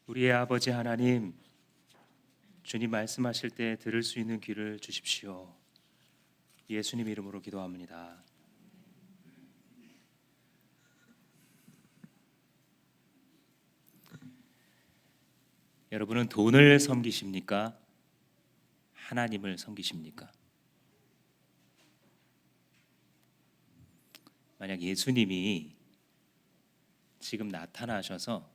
우리의 아버지 하나님, 주님 말씀하실 때 들을 수 있는 귀를 주십시오. 예수님 이름으로 기도합니다. 여러분은 돈을 섬기십니까? 하나님을 섬기십니까? 만약 예수님이 지금 나타나셔서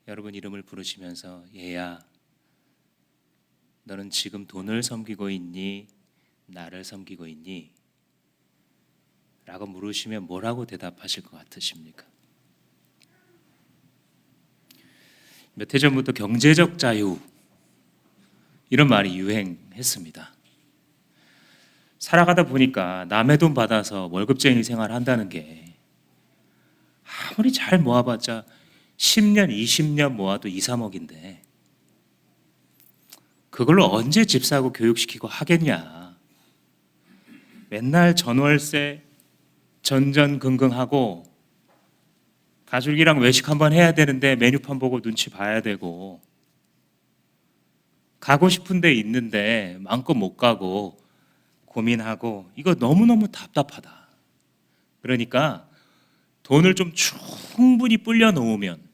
여러분 이름을 부르시면서 얘야, 너는 지금 돈을 섬기고 있니? 나를 섬기고 있니? 라고 물으시면 뭐라고 대답하실 것 같으십니까? 몇 해 전부터 경제적 자유 이런 말이 유행했습니다. 살아가다 보니까 남의 돈 받아서 월급쟁이 생활한다는 게 아무리 잘 모아봤자 10년, 20년 모아도 2, 3억인데 그걸로 언제 집 사고 교육시키고 하겠냐. 맨날 전월세 전전긍긍하고 가족이랑 외식 한번 해야 되는데 메뉴판 보고 눈치 봐야 되고 가고 싶은 데 있는데 마음껏 못 가고 고민하고 이거 너무너무 답답하다. 그러니까 돈을 좀 충분히 불려 놓으면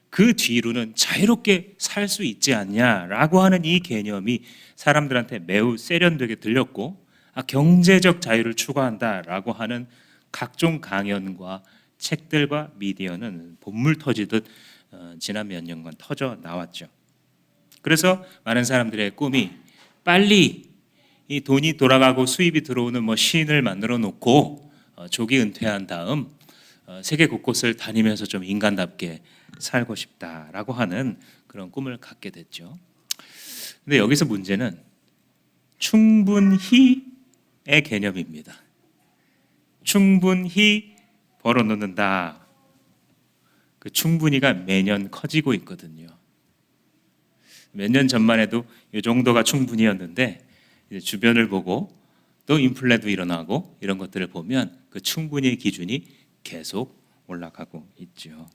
그 뒤로는 자유롭게 살 수 있지 않냐라고 하는 이 개념이 사람들한테 매우 세련되게 들렸고 경제적 자유를 추구한다라고 하는 각종 강연과 책들과 미디어는 본물 터지듯 지난 몇 년간 터져 나왔죠. 그래서 많은 사람들의 꿈이 빨리 이 돈이 돌아가고 수입이 들어오는 머신을 만들어 놓고 조기 은퇴한 다음 세계 곳곳을 다니면서 좀 인간답게 살고 싶다라고 하는 그런 꿈을 갖게 됐죠. 근데 여기서 문제는 충분히의 개념입니다. 충분히 벌어놓는다. 그 충분히가 매년 커지고 있거든요. 몇 년 전만 해도 이 정도가 충분히였는데 이제 주변을 보고 또 인플레도 일어나고 이런 것들을 보면 그 충분히의 기준이 계속 올라가고 있죠.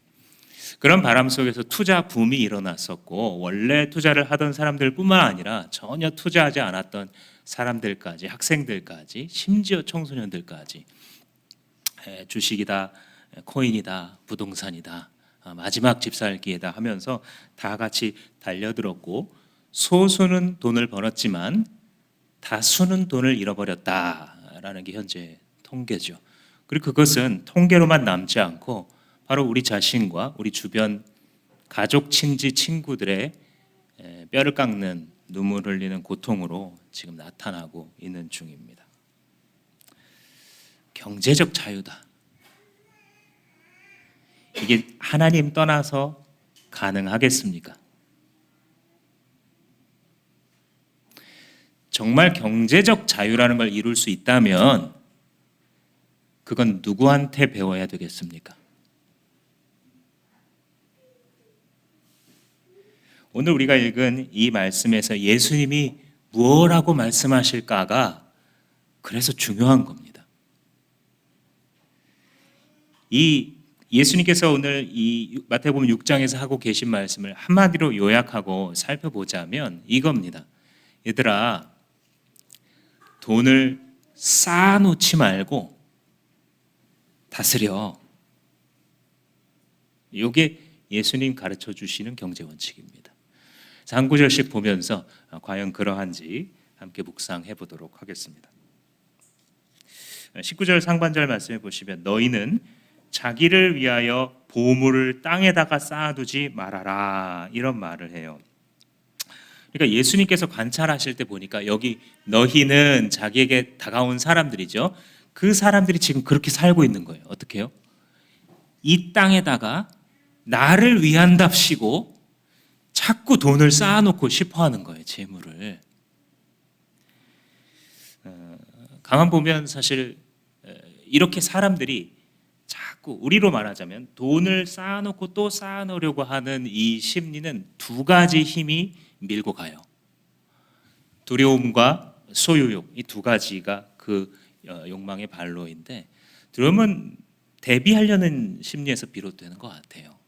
그런 바람 속에서 투자 붐이 일어났었고 원래 투자를 하던 사람들뿐만 아니라 전혀 투자하지 않았던 사람들까지 학생들까지 심지어 청소년들까지 주식이다, 코인이다, 부동산이다, 마지막 집 살기에다 하면서 다 같이 달려들었고 소수는 돈을 벌었지만 다수는 돈을 잃어버렸다라는 게 현재 통계죠. 그리고 그것은 통계로만 남지 않고 바로 우리 자신과 우리 주변 가족, 친지, 친구들의 뼈를 깎는 눈물을 흘리는 고통으로 지금 나타나고 있는 중입니다. 경제적 자유다. 이게 하나님 떠나서 가능하겠습니까? 정말 경제적 자유라는 걸 이룰 수 있다면 그건 누구한테 배워야 되겠습니까? 오늘 우리가 읽은 이 말씀에서 예수님이 무엇라고 말씀하실까가 그래서 중요한 겁니다. 이 예수님께서 오늘 이 마태복음 6장에서 하고 계신 말씀을 한마디로 요약하고 살펴보자면 이겁니다. 얘들아, 돈을 쌓아놓지 말고 다스려. 이게 예수님 가르쳐 주시는 경제 원칙입니다. 한 구절씩 보면서 과연 그러한지 함께 묵상해 보도록 하겠습니다. 19절 상반절 말씀해 보시면 너희는 자기를 위하여 보물을 땅에다가 쌓아두지 말아라 이런 말을 해요. 그러니까 예수님께서 관찰하실 때 보니까 여기 너희는 자기에게 다가온 사람들이죠. 그 사람들이 지금 그렇게 살고 있는 거예요. 어떻게 해요? 이 땅에다가 나를 위한답시고 자꾸 돈을 쌓아놓고 싶어하는 거예요. 재물을. 가만 보면 사실 이렇게 사람들이 자꾸 우리로 말하자면 돈을 쌓아놓고 또 쌓아놓으려고 하는 이 심리는 두 가지 힘이 밀고 가요. 두려움과 소유욕, 이 두 가지가 그 욕망의 반로인데 두려움은 대비하려는 심리에서 비롯되는 것 같아요.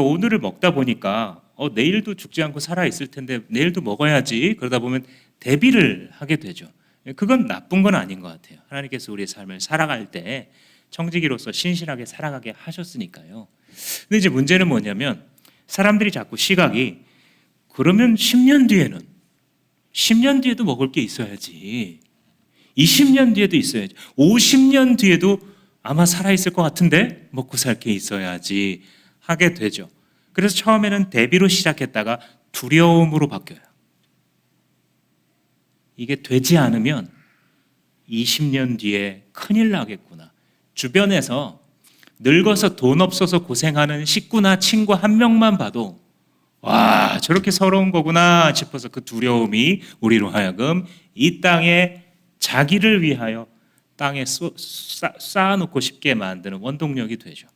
오늘을 먹다 보니까 내일도 죽지 않고 살아 있을 텐데 내일도 먹어야지. 그러다 보면 대비를 하게 되죠. 그건 나쁜 건 아닌 것 같아요. 하나님께서 우리의 삶을 살아갈 때 청지기로서 신실하게 살아가게 하셨으니까요. 근데 이제 문제는 뭐냐면 사람들이 자꾸 시각이 그러면 10년 뒤에는 10년 뒤에도 먹을 게 있어야지. 20년 뒤에도 있어야지. 50년 뒤에도 아마 살아있을 것 같은데 먹고 살 게 있어야지 하게 되죠. 그래서 처음에는 대비로 시작했다가 두려움으로 바뀌어요. 이게 되지 않으면 20년 뒤에 큰일 나겠구나. 주변에서 늙어서 돈 없어서 고생하는 식구나 친구 한 명만 봐도 와, 저렇게 서러운 거구나 싶어서 그 두려움이 우리로 하여금 이 땅에 자기를 위하여 땅에 쌓아놓고 싶게 만드는 원동력이 되죠.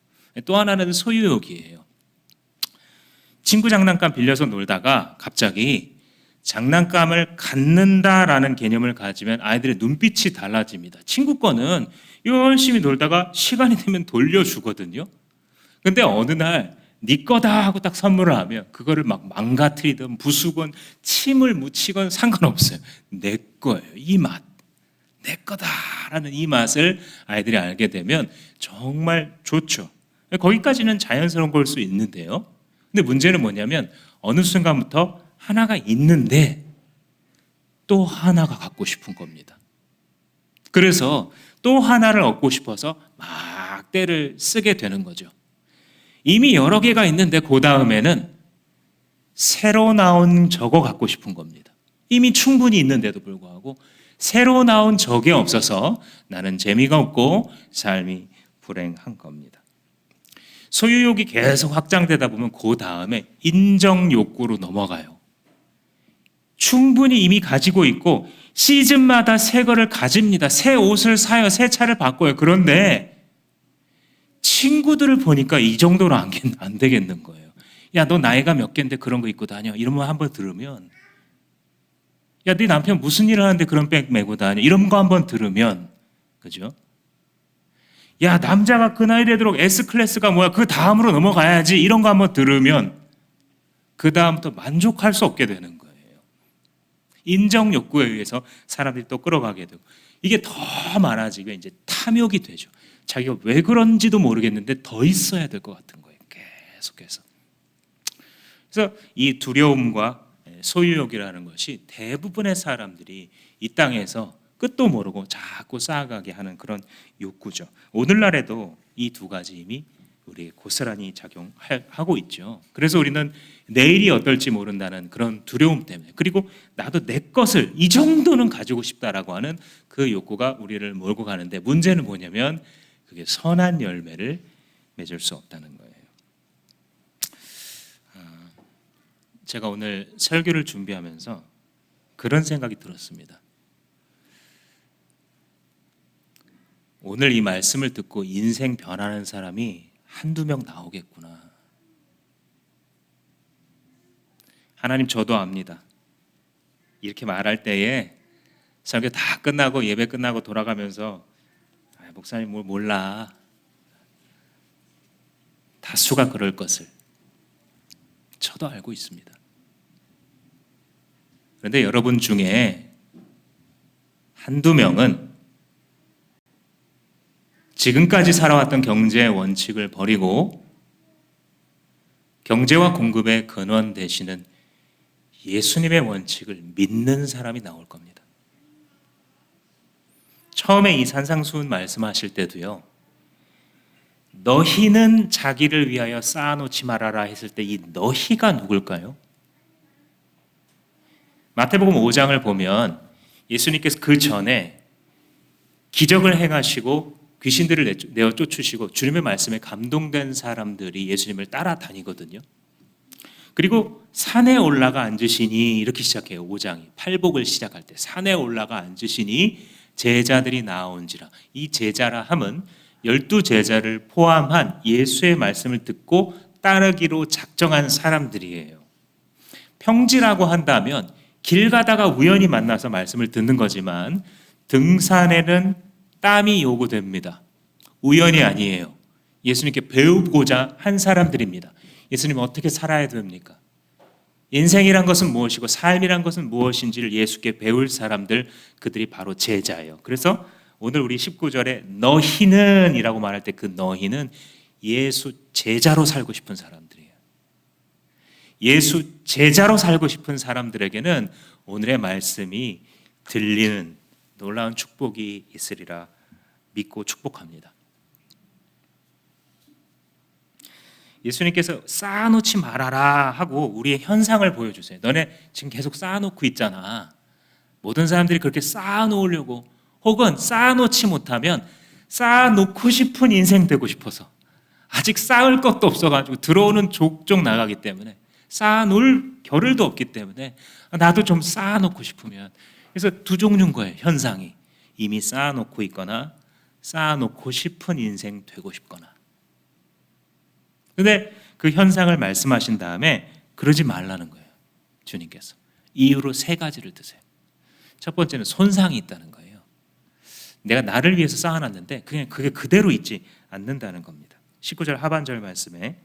또 하나는 소유욕이에요. 친구 장난감 빌려서 놀다가 갑자기 장난감을 갖는다라는 개념을 가지면 아이들의 눈빛이 달라집니다. 친구 거는 열심히 놀다가 시간이 되면 돌려주거든요. 근데 어느 날 네 거다 하고 딱 선물을 하면 그거를 막 망가뜨리든 부수건 침을 묻히건 상관없어요. 내 거예요. 이 맛. 내 거다라는 이 맛을 아이들이 알게 되면 정말 좋죠. 거기까지는 자연스러운 걸 수 있는데요. 근데 문제는 뭐냐면 어느 순간부터 하나가 있는데 또 하나가 갖고 싶은 겁니다. 그래서 또 하나를 얻고 싶어서 막 떼를 쓰게 되는 거죠. 이미 여러 개가 있는데 그 다음에는 새로 나온 저거 갖고 싶은 겁니다. 이미 충분히 있는데도 불구하고 새로 나온 저게 없어서 나는 재미가 없고 삶이 불행한 겁니다. 소유욕이 계속 확장되다 보면 그 다음에 인정 욕구로 넘어가요. 충분히 이미 가지고 있고 시즌마다 새 거를 가집니다. 새 옷을 사요. 새 차를 바꿔요. 그런데 친구들을 보니까 이 정도로 안 되겠는 거예요. 야, 너 나이가 몇 갠데 그런 거 입고 다녀? 이런 거 한번 들으면 야, 네 남편 무슨 일을 하는데 그런 백 메고 다녀? 이런 거 한번 들으면 그죠? 야, 남자가 그 나이 되도록 S클래스가 뭐야? 그 다음으로 넘어가야지. 이런 거 한번 들으면 그 다음부터 만족할 수 없게 되는 거예요. 인정 욕구에 의해서 사람들이 또 끌어가게 되고 이게 더 많아지면 이제 탐욕이 되죠. 자기가 왜 그런지도 모르겠는데 더 있어야 될 것 같은 거예요. 계속해서. 그래서 이 두려움과 소유욕이라는 것이 대부분의 사람들이 이 땅에서 끝도 모르고 자꾸 쌓아가게 하는 그런 욕구죠. 오늘날에도 이 두 가지 이미 우리에게 고스란히 작용하고 있죠. 그래서 우리는 내일이 어떨지 모른다는 그런 두려움 때문에 그리고 나도 내 것을 이 정도는 가지고 싶다라고 하는 그 욕구가 우리를 몰고 가는데 문제는 뭐냐면 그게 선한 열매를 맺을 수 없다는 거예요. 제가 오늘 설교를 준비하면서 그런 생각이 들었습니다. 오늘 이 말씀을 듣고 인생 변하는 사람이 한두 명 나오겠구나. 하나님 저도 압니다. 이렇게 말할 때에 설교 다 끝나고 예배 끝나고 돌아가면서 목사님 뭘 몰라. 다수가 그럴 것을 저도 알고 있습니다. 그런데 여러분 중에 한두 명은 지금까지 살아왔던 경제의 원칙을 버리고 경제와 공급의 근원 되시는 예수님의 원칙을 믿는 사람이 나올 겁니다. 처음에 이 산상수훈 말씀하실 때도요. 너희는 자기를 위하여 쌓아놓지 말아라 했을 때 이 너희가 누굴까요? 마태복음 5장을 보면 예수님께서 그 전에 기적을 행하시고 귀신들을 내어 쫓으시고 주님의 말씀에 감동된 사람들이 예수님을 따라다니거든요. 그리고 산에 올라가 앉으시니 이렇게 시작해요. 5장이 팔복을 시작할 때 산에 올라가 앉으시니 제자들이 나온지라. 이 제자라 함은 12제자를 포함한 예수의 말씀을 듣고 따르기로 작정한 사람들이에요. 평지라고 한다면 길 가다가 우연히 만나서 말씀을 듣는 거지만 등산에는 땀이 요구됩니다. 우연이 아니에요. 예수님께 배우고자 한 사람들입니다. 예수님은 어떻게 살아야 됩니까? 인생이란 것은 무엇이고 삶이란 것은 무엇인지를 예수께 배울 사람들, 그들이 바로 제자예요. 그래서 오늘 우리 19절에 너희는 이라고 말할 때 그 너희는 예수 제자로 살고 싶은 사람들이에요. 예수 제자로 살고 싶은 사람들에게는 오늘의 말씀이 들리는 놀라운 축복이 있으리라 믿고 축복합니다. 예수님께서 쌓아놓지 말아라 하고 우리의 현상을 보여주세요. 너네 지금 계속 쌓아놓고 있잖아. 모든 사람들이 그렇게 쌓아놓으려고, 혹은 쌓아놓지 못하면 쌓아놓고 싶은 인생 되고 싶어서, 아직 쌓을 것도 없어가지고 들어오는 족족 나가기 때문에, 쌓아놓을 겨를도 없기 때문에 나도 좀 쌓아놓고 싶으면, 그래서 두 종류인 거예요. 현상이 이미 쌓아놓고 있거나 쌓아놓고 싶은 인생 되고 싶거나. 근데 그 현상을 말씀하신 다음에 그러지 말라는 거예요. 주님께서 이유로 세 가지를 드세요. 첫 번째는 손상이 있다는 거예요. 내가 나를 위해서 쌓아놨는데 그냥 그게 그대로 있지 않는다는 겁니다. 19절 하반절 말씀에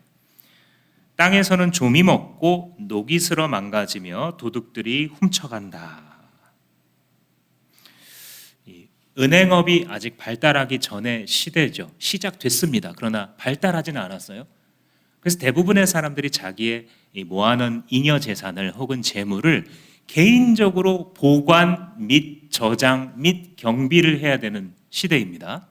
땅에서는 좀이 먹고 녹이 슬어 망가지며 도둑들이 훔쳐간다. 은행업이 아직 발달하기 전의 시대죠. 시작됐습니다. 그러나 발달하지는 않았어요. 그래서 대부분의 사람들이 자기의 모아놓은 잉여 재산을 혹은 재물을 개인적으로 보관 및 저장 및 경비를 해야 되는 시대입니다.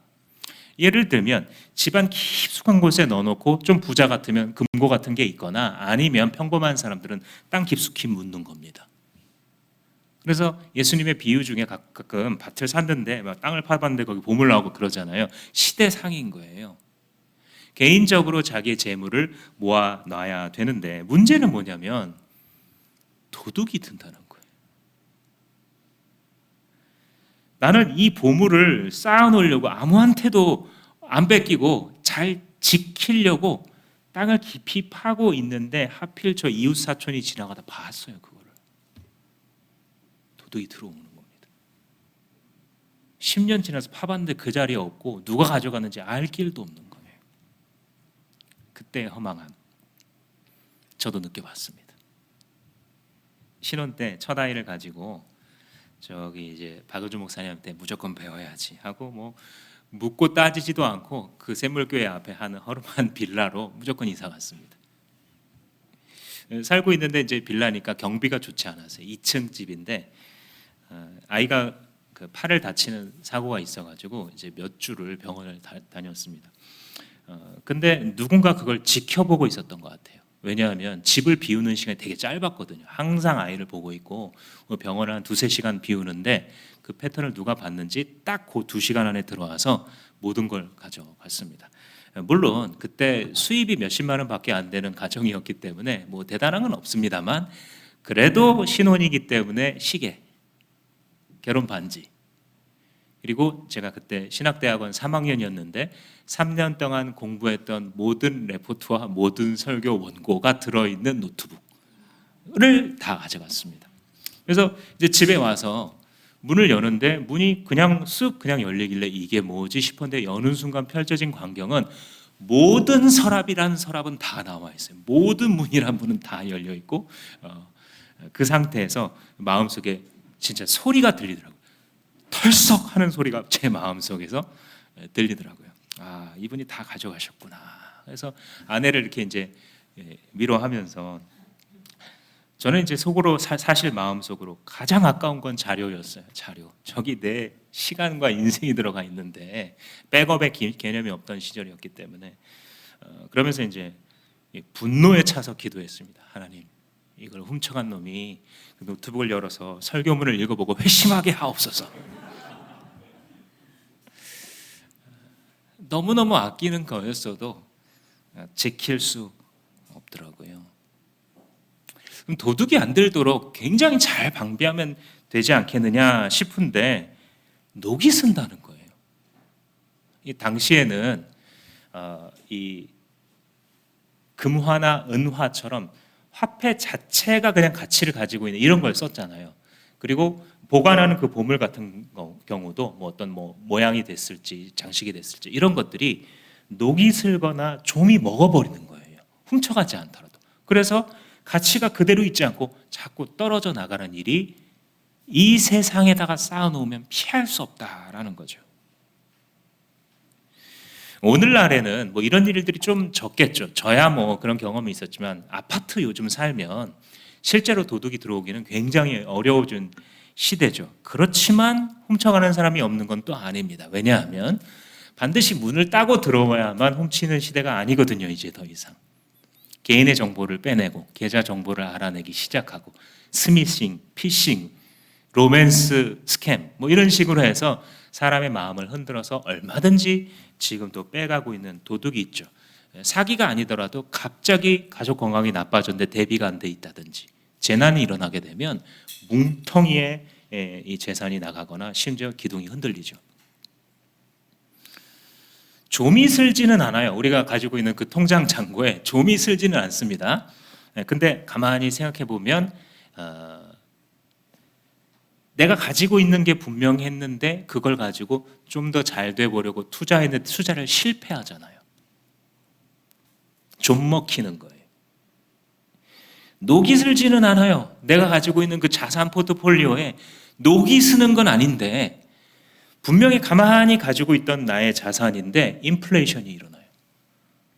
예를 들면 집안 깊숙한 곳에 넣어놓고 좀 부자 같으면 금고 같은 게 있거나, 아니면 평범한 사람들은 땅 깊숙이 묻는 겁니다. 그래서 예수님의 비유 중에 가끔 밭을 샀는데 막 땅을 파봤는데 거기 보물 나오고 그러잖아요. 시대상인 거예요. 개인적으로 자기의 재물을 모아놔야 되는데, 문제는 뭐냐면 도둑이 든다는 거예요. 나는 이 보물을 쌓아놓으려고 아무한테도 안 뺏기고 잘 지키려고 땅을 깊이 파고 있는데, 하필 저 이웃 사촌이 지나가다 봤어요. 그거를. 도둑이 들어오는 겁니다. 10년 지나서 파봤는데 그 자리에 없고 누가 가져갔는지 알 길도 없는 거예요. 그때의 허망함 저도 느껴봤습니다. 신혼 때 첫 아이를 가지고 저기 이제 박의주 목사님한테 무조건 배워야지 하고 뭐 묻고 따지지도 않고 그 샘물교회 앞에 하는 허름한 빌라로 무조건 이사 갔습니다. 살고 있는데 이제 빌라니까 경비가 좋지 않았어요. 2층 집인데 아이가 그 팔을 다치는 사고가 있어가지고 이제 몇 주를 병원을 다녔습니다. 근데 누군가 그걸 지켜보고 있었던 것 같아요. 왜냐하면 집을 비우는 시간이 되게 짧았거든요. 항상 아이를 보고 있고 병원을 한 2-3시간 비우는데 그 패턴을 누가 봤는지 딱 그 2시간 안에 들어와서 모든 걸 가져갔습니다. 물론 그때 수입이 몇십만 원밖에 안 되는 가정이었기 때문에 뭐 대단한 건 없습니다만, 그래도 신혼이기 때문에 시계, 결혼 반지, 그리고 제가 그때 신학대학원 3학년이었는데 3년 동안 공부했던 모든 레포트와 모든 설교 원고가 들어있는 노트북을 다 가져갔습니다. 그래서 이제 집에 와서 문을 여는데 문이 그냥 쓱 그냥 열리길래 이게 뭐지 싶었는데, 여는 순간 펼쳐진 광경은 모든 서랍이란 서랍은 다 나와 있어요. 모든 문이란 문은 다 열려 있고 그 상태에서 마음속에 진짜 소리가 들리더라고요. 털썩 하는 소리가 제 마음속에서 들리더라고요. 아, 이분이 다 가져가셨구나. 그래서 아내를 이렇게 이제 위로하면서, 저는 이제 속으로 사실 마음속으로 가장 아까운 건 자료였어요. 자료. 저기 내 시간과 인생이 들어가 있는데 백업의 개념이 없던 시절이었기 때문에 그러면서 이제 분노에 차서 기도했습니다. 하나님, 이걸 훔쳐간 놈이 그 노트북을 열어서 설교문을 읽어보고 회심하게 하옵소서. 너무너무 아끼는 거였어도 지킬 수 없더라고요. 그럼 도둑이 안 들도록 굉장히 잘 방비하면 되지 않겠느냐 싶은데 녹이 쓴다는 거예요. 이 당시에는 이 금화나 은화처럼 화폐 자체가 그냥 가치를 가지고 있는 이런 걸 썼잖아요. 그리고 보관하는 그 보물 같은 경우도 뭐 어떤 모양이 됐을지 장식이 됐을지 이런 것들이 녹이 슬거나 좀이 먹어버리는 거예요. 훔쳐가지 않더라도. 그래서 가치가 그대로 있지 않고 자꾸 떨어져 나가는 일이 이 세상에다가 쌓아놓으면 피할 수 없다라는 거죠. 오늘날에는 뭐 이런 일들이 좀 적겠죠. 저야 뭐 그런 경험이 있었지만 아파트 요즘 살면 실제로 도둑이 들어오기는 굉장히 어려워진 시대죠. 그렇지만 훔쳐가는 사람이 없는 건 또 아닙니다. 왜냐하면 반드시 문을 따고 들어와야만 훔치는 시대가 아니거든요. 이제 더 이상 개인의 정보를 빼내고 계좌 정보를 알아내기 시작하고 스미싱, 피싱, 로맨스 스캠 뭐 이런 식으로 해서 사람의 마음을 흔들어서 얼마든지 지금 또 빼가고 있는 도둑이 있죠. 사기가 아니더라도 갑자기 가족 건강이 나빠졌는데 대비가 안 돼 있다든지 재난이 일어나게 되면 뭉텅이에 이 재산이 나가거나 심지어 기둥이 흔들리죠. 좀이 슬지는 않아요. 우리가 가지고 있는 그 통장 잔고에 좀이 슬지는 않습니다. 근데 가만히 생각해 보면 내가 가지고 있는 게 분명했는데 그걸 가지고 좀 더 잘 돼 보려고 투자했는데 투자를 실패하잖아요. 좀 먹히는 거예요. 녹이 슬지는 않아요. 내가 가지고 있는 그 자산 포트폴리오에 녹이 스는 건 아닌데 분명히 가만히 가지고 있던 나의 자산인데 인플레이션이 일어나요.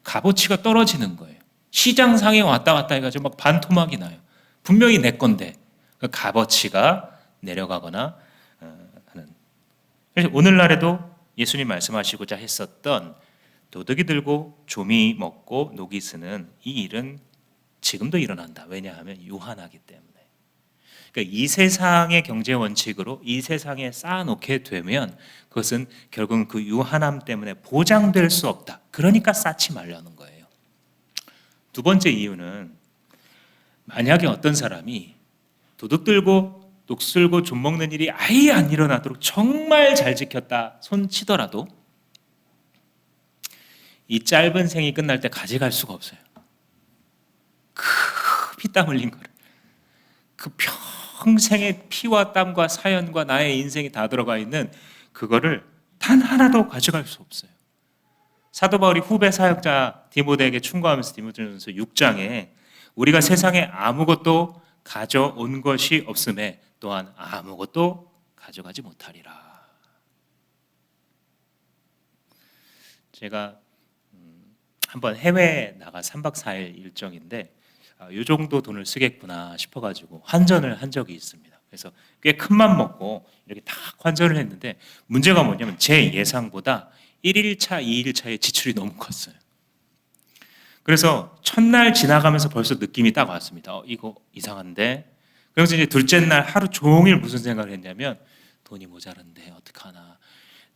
값어치가 떨어지는 거예요. 시장상에 왔다 갔다 해가지고 막 반토막이 나요. 분명히 내 건데 그 값어치가 내려가거나 하는. 그래서 오늘날에도 예수님 말씀하시고자 했었던 도둑이 들고 좀이 먹고 녹이 스는 이 일은 지금도 일어난다. 왜냐하면 유한하기 때문에. 그러니까 이 세상의 경제 원칙으로 이 세상에 쌓아놓게 되면 그것은 결국은 그 유한함 때문에 보장될 수 없다. 그러니까 쌓지 말라는 거예요. 두 번째 이유는 만약에 어떤 사람이 도둑 들고 녹 쓸고 좀 먹는 일이 아예 안 일어나도록 정말 잘 지켰다 손 치더라도 이 짧은 생이 끝날 때 가져갈 수가 없어요. 그 피땀 흘린 거를 그 평생의 피와 땀과 사연과 나의 인생이 다 들어가 있는 그거를 단 하나도 가져갈 수 없어요. 사도 바울이 후배 사역자 디모데에게 충고하면서 디모데전서 6장에 우리가 세상에 아무것도 가져온 것이 없음에 또한 아무것도 가져가지 못하리라. 제가 한번 해외에 나가 3박 4일 일정인데 이 정도 돈을 쓰겠구나 싶어가지고 환전을 한 적이 있습니다. 그래서 꽤 큰 맘 먹고 이렇게 딱 환전을 했는데 문제가 뭐냐면 제 예상보다 1일차, 2일차의 지출이 너무 컸어요. 그래서 첫날 지나가면서 벌써 느낌이 딱 왔습니다. 이거 이상한데. 그래서 이제 둘째 날 하루 종일 무슨 생각을 했냐면 돈이 모자란데 어떡하나.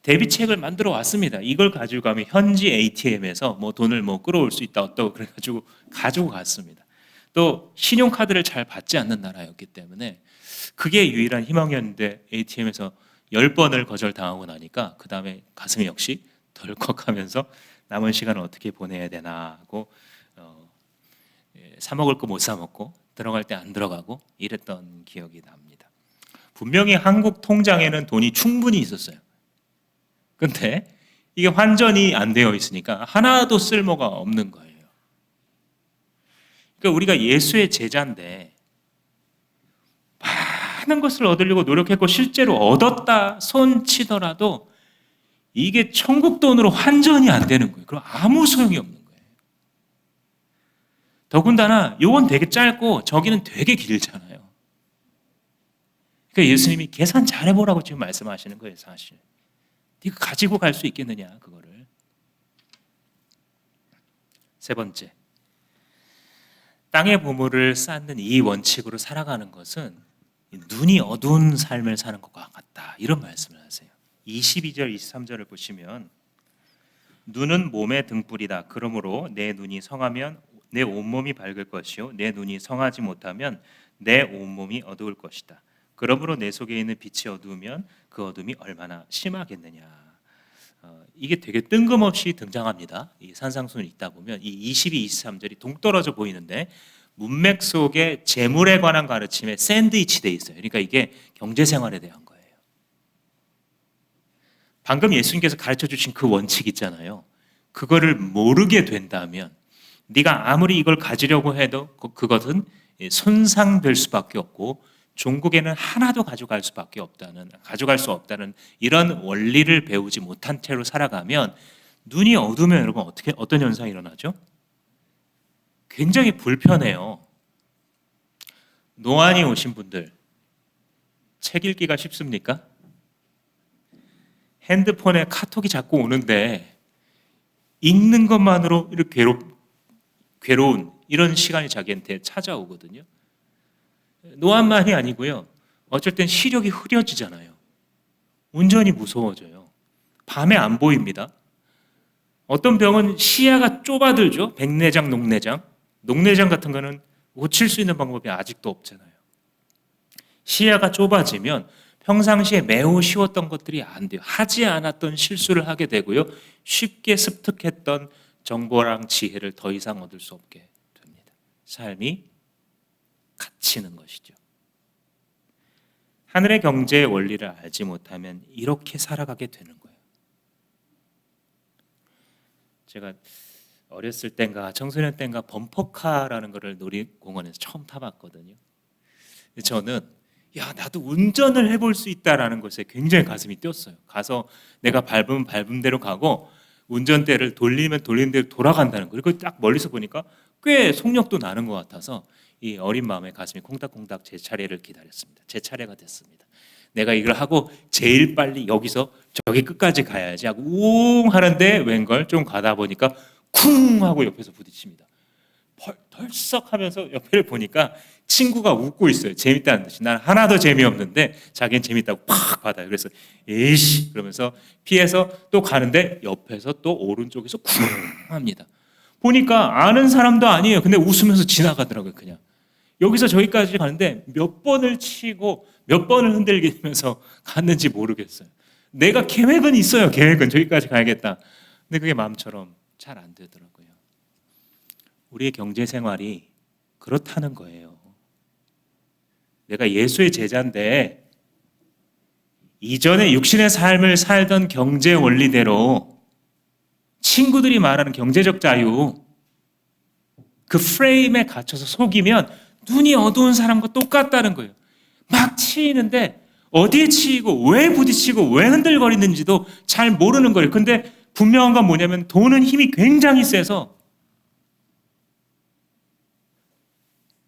대비책을 만들어 왔습니다. 이걸 가지고 가면 현지 ATM에서 뭐 돈을 뭐 끌어올 수 있다 어떠고 그래가지고 가지고 갔습니다. 또 신용카드를 잘 받지 않는 나라였기 때문에 그게 유일한 희망이었는데 ATM에서 10번을 거절당하고 나니까 그 다음에 가슴이 역시 덜컥하면서 남은 시간을 어떻게 보내야 되나 하고 사 먹을 거 못 사 먹고 들어갈 때 안 들어가고 이랬던 기억이 납니다. 분명히 한국 통장에는 돈이 충분히 있었어요. 근데 이게 환전이 안 되어 있으니까 하나도 쓸모가 없는 거예요. 그러니까 우리가 예수의 제자인데 많은 것을 얻으려고 노력했고 실제로 얻었다 손치더라도 이게 천국 돈으로 환전이 안 되는 거예요. 그럼 아무 소용이 없는 거예요. 더군다나 요건 되게 짧고 저기는 되게 길잖아요. 그러니까 예수님이 계산 잘해보라고 지금 말씀하시는 거예요. 사실 네가 가지고 갈 수 있겠느냐 그거를. 세 번째, 땅의 보물을 쌓는 이 원칙으로 살아가는 것은 눈이 어두운 삶을 사는 것과 같다. 이런 말씀을 하세요. 22절, 23절을 보시면 눈은 몸의 등불이다. 그러므로 내 눈이 성하면 내 온몸이 밝을 것이요 내 눈이 성하지 못하면 내 온몸이 어두울 것이다. 그러므로 내 속에 있는 빛이 어두우면 그 어둠이 얼마나 심하겠느냐. 이게 되게 뜬금없이 등장합니다. 이 산상수훈 읽다 보면 이 22, 23절이 동떨어져 보이는데 문맥 속에 재물에 관한 가르침에 샌드위치 돼 있어요. 그러니까 이게 경제생활에 대한 거예요. 방금 예수님께서 가르쳐 주신 그 원칙 있잖아요. 그거를 모르게 된다면 네가 아무리 이걸 가지려고 해도 그것은 손상될 수밖에 없고 종국에는 하나도 가져갈 수 없다는 이런 원리를 배우지 못한 채로 살아가면 눈이 어두우면 여러분 어떤 현상이 일어나죠? 굉장히 불편해요. 노안이 오신 분들 책 읽기가 쉽습니까? 핸드폰에 카톡이 자꾸 오는데 읽는 것만으로 이렇게 괴로운 이런 시간이 자기한테 찾아오거든요. 노안만이 아니고요. 어쩔 땐 시력이 흐려지잖아요. 운전이 무서워져요. 밤에 안 보입니다. 어떤 병은 시야가 좁아들죠. 백내장, 녹내장. 녹내장 같은 거는 고칠 수 있는 방법이 아직도 없잖아요. 시야가 좁아지면 평상시에 매우 쉬웠던 것들이 안 돼요. 하지 않았던 실수를 하게 되고요. 쉽게 습득했던 정보랑 지혜를 더 이상 얻을 수 없게 됩니다. 삶이 갇히는 것이죠. 하늘의 경제의 원리를 알지 못하면 이렇게 살아가게 되는 거예요. 제가 어렸을 땐가 청소년 땐가 범퍼카라는 거를 놀이공원에서 처음 타봤거든요. 저는 나도 운전을 해볼 수 있다라는 것에 굉장히 가슴이 뛰었어요. 가서 내가 밟으면 밟은 대로 가고 운전대를 돌리면 돌리는 대로 돌아간다는 거. 그리고 딱 멀리서 보니까 꽤 속력도 나는 것 같아서 이 어린 마음에 가슴이 콩닥콩닥 제 차례를 기다렸습니다. 제 차례가 됐습니다. 내가 이걸 하고 제일 빨리 여기서 저기 끝까지 가야지 하고 우웅 하는데 웬걸 좀 가다 보니까 쿵 하고 옆에서 부딪힙니다. 덜썩 하면서 옆에를 보니까 친구가 웃고 있어요. 재밌다는 듯이. 난 하나도 재미없는데 자기는 재밌다고 팍 받아요. 그래서 에이씨 그러면서 피해서 또 가는데 옆에서 또 오른쪽에서 쿵 합니다. 보니까 아는 사람도 아니에요. 근데 웃으면서 지나가더라고요. 그냥 여기서 저기까지 가는데 몇 번을 치고 몇 번을 흔들리면서 갔는지 모르겠어요. 내가 계획은 있어요. 계획은 저기까지 가야겠다. 근데 그게 마음처럼 잘 안 되더라고요. 우리의 경제 생활이 그렇다는 거예요. 내가 예수의 제자인데 이전에 육신의 삶을 살던 경제 원리대로 친구들이 말하는 경제적 자유 그 프레임에 갇혀서 속이면 눈이 어두운 사람과 똑같다는 거예요. 막 치이는데 어디에 치이고 왜 부딪히고 왜 흔들거리는지도 잘 모르는 거예요. 근데 분명한 건 뭐냐면 돈은 힘이 굉장히 세서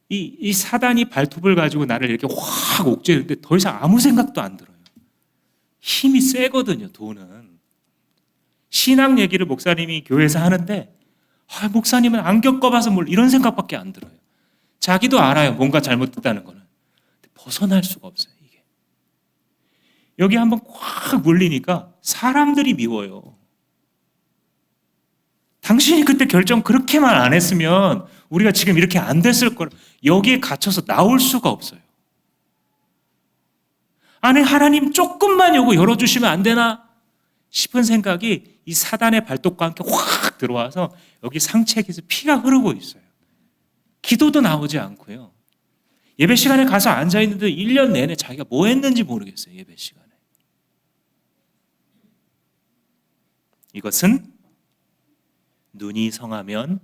이 사단이 발톱을 가지고 나를 이렇게 확 옥죄일 때 더 이상 아무 생각도 안 들어요. 힘이 세거든요, 돈은. 신앙 얘기를 목사님이 교회에서 하는데 목사님은 안 겪어봐서 이런 생각밖에 안 들어요. 자기도 알아요, 뭔가 잘못됐다는 거는. 벗어날 수가 없어요, 이게. 여기 한번 꽉 물리니까 사람들이 미워요. 당신이 그때 결정 그렇게만 안 했으면 우리가 지금 이렇게 안 됐을 거라. 여기에 갇혀서 나올 수가 없어요. 아니 하나님 조금만 요거 열어주시면 안 되나 싶은 생각이 이 사단의 발톱과 함께 확 들어와서 여기 상체에서 피가 흐르고 있어요. 기도도 나오지 않고요. 예배 시간에 가서 앉아있는데 1년 내내 자기가 뭐 했는지 모르겠어요. 예배 시간에. 이것은 눈이 성하면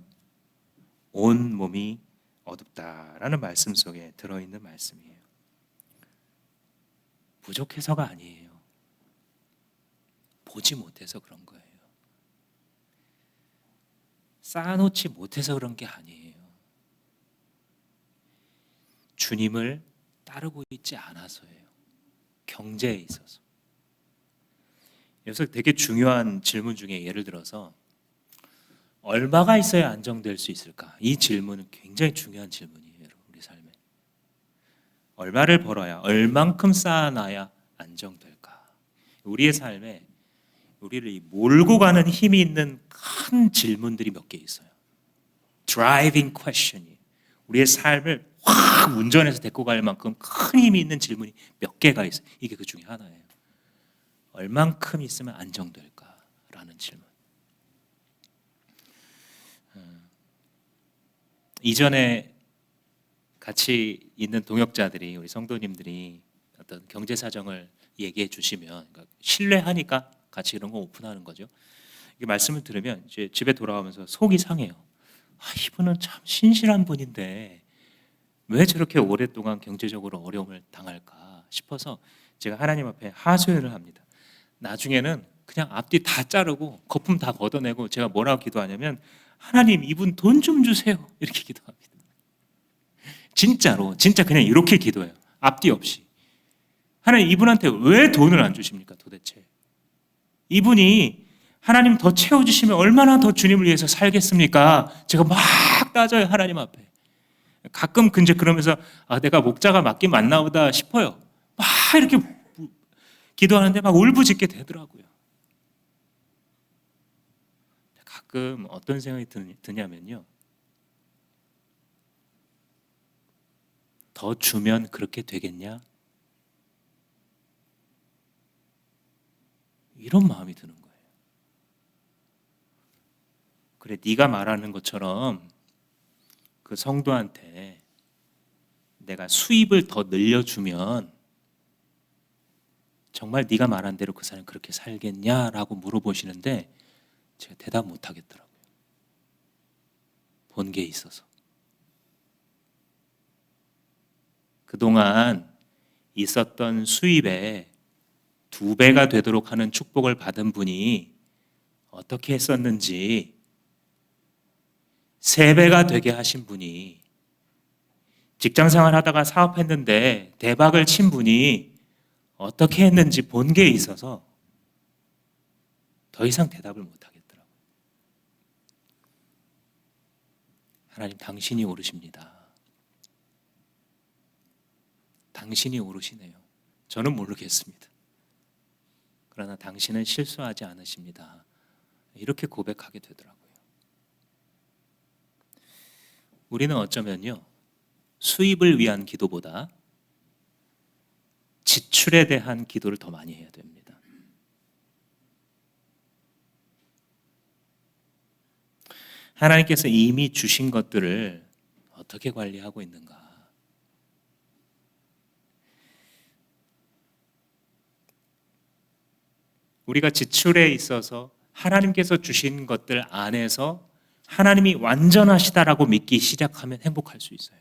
온 몸이 어둡다라는 말씀 속에 들어있는 말씀이에요. 부족해서가 아니에요. 보지 못해서 그런 거예요. 쌓아놓지 못해서 그런 게 아니에요. 주님을 따르고 있지 않아서예요. 경제에 있어서. 여기서 되게 중요한 질문 중에 예를 들어서 얼마가 있어야 안정될 수 있을까? 이 질문은 굉장히 중요한 질문이에요. 우리 삶에. 얼마를 벌어야, 얼만큼 쌓아놔야 안정될까? 우리의 삶에 우리를 몰고 가는 힘이 있는 큰 질문들이 몇 개 있어요. Driving question이 우리의 삶을 확 운전해서 데리고 갈 만큼 큰 힘이 있는 질문이 몇 개가 있어요. 이게 그 중에 하나예요. 얼만큼 있으면 안정될까라는 질문. 이전에 같이 있는 동역자들이 우리 성도님들이 어떤 경제 사정을 얘기해 주시면 그러니까 신뢰하니까 같이 이런 거 오픈하는 거죠. 이게 말씀을 들으면 이제 집에 돌아오면서 속이 상해요. 이분은 참 신실한 분인데 왜 저렇게 오랫동안 경제적으로 어려움을 당할까 싶어서 제가 하나님 앞에 하소연을 합니다. 나중에는 그냥 앞뒤 다 자르고 거품 다 걷어내고 제가 뭐라고 기도하냐면 하나님 이분 돈 좀 주세요 이렇게 기도합니다. 진짜로 진짜 그냥 이렇게 기도해요. 앞뒤 없이. 하나님 이분한테 왜 돈을 안 주십니까 도대체? 이분이 하나님 더 채워주시면 얼마나 더 주님을 위해서 살겠습니까? 제가 막 따져요 하나님 앞에. 가끔 이제 그러면서 내가 목자가 맞긴 맞나 보다 싶어요. 막 이렇게 기도하는데 막 울부짖게 되더라고요. 가끔 어떤 생각이 드냐면요. 더 주면 그렇게 되겠냐? 이런 마음이 드는 거예요. 그래, 네가 말하는 것처럼 그 성도한테 내가 수입을 더 늘려주면 정말 네가 말한 대로 그 사람이 그렇게 살겠냐라고 물어보시는데 제가 대답 못 하겠더라고요. 본 게 있어서. 그동안 있었던 수입의 2배가 되도록 하는 축복을 받은 분이 어떻게 했었는지, 3배가 되게 하신 분이, 직장생활 하다가 사업했는데 대박을 친 분이 어떻게 했는지 본 게 있어서 더 이상 대답을 못 하겠더라고요. 하나님 당신이 오르십니다. 당신이 오르시네요. 저는 모르겠습니다. 그러나 당신은 실수하지 않으십니다. 이렇게 고백하게 되더라고요. 우리는 어쩌면요, 수입을 위한 기도보다 지출에 대한 기도를 더 많이 해야 됩니다. 하나님께서 이미 주신 것들을 어떻게 관리하고 있는가? 우리가 지출에 있어서 하나님께서 주신 것들 안에서 하나님이 완전하시다라고 믿기 시작하면 행복할 수 있어요.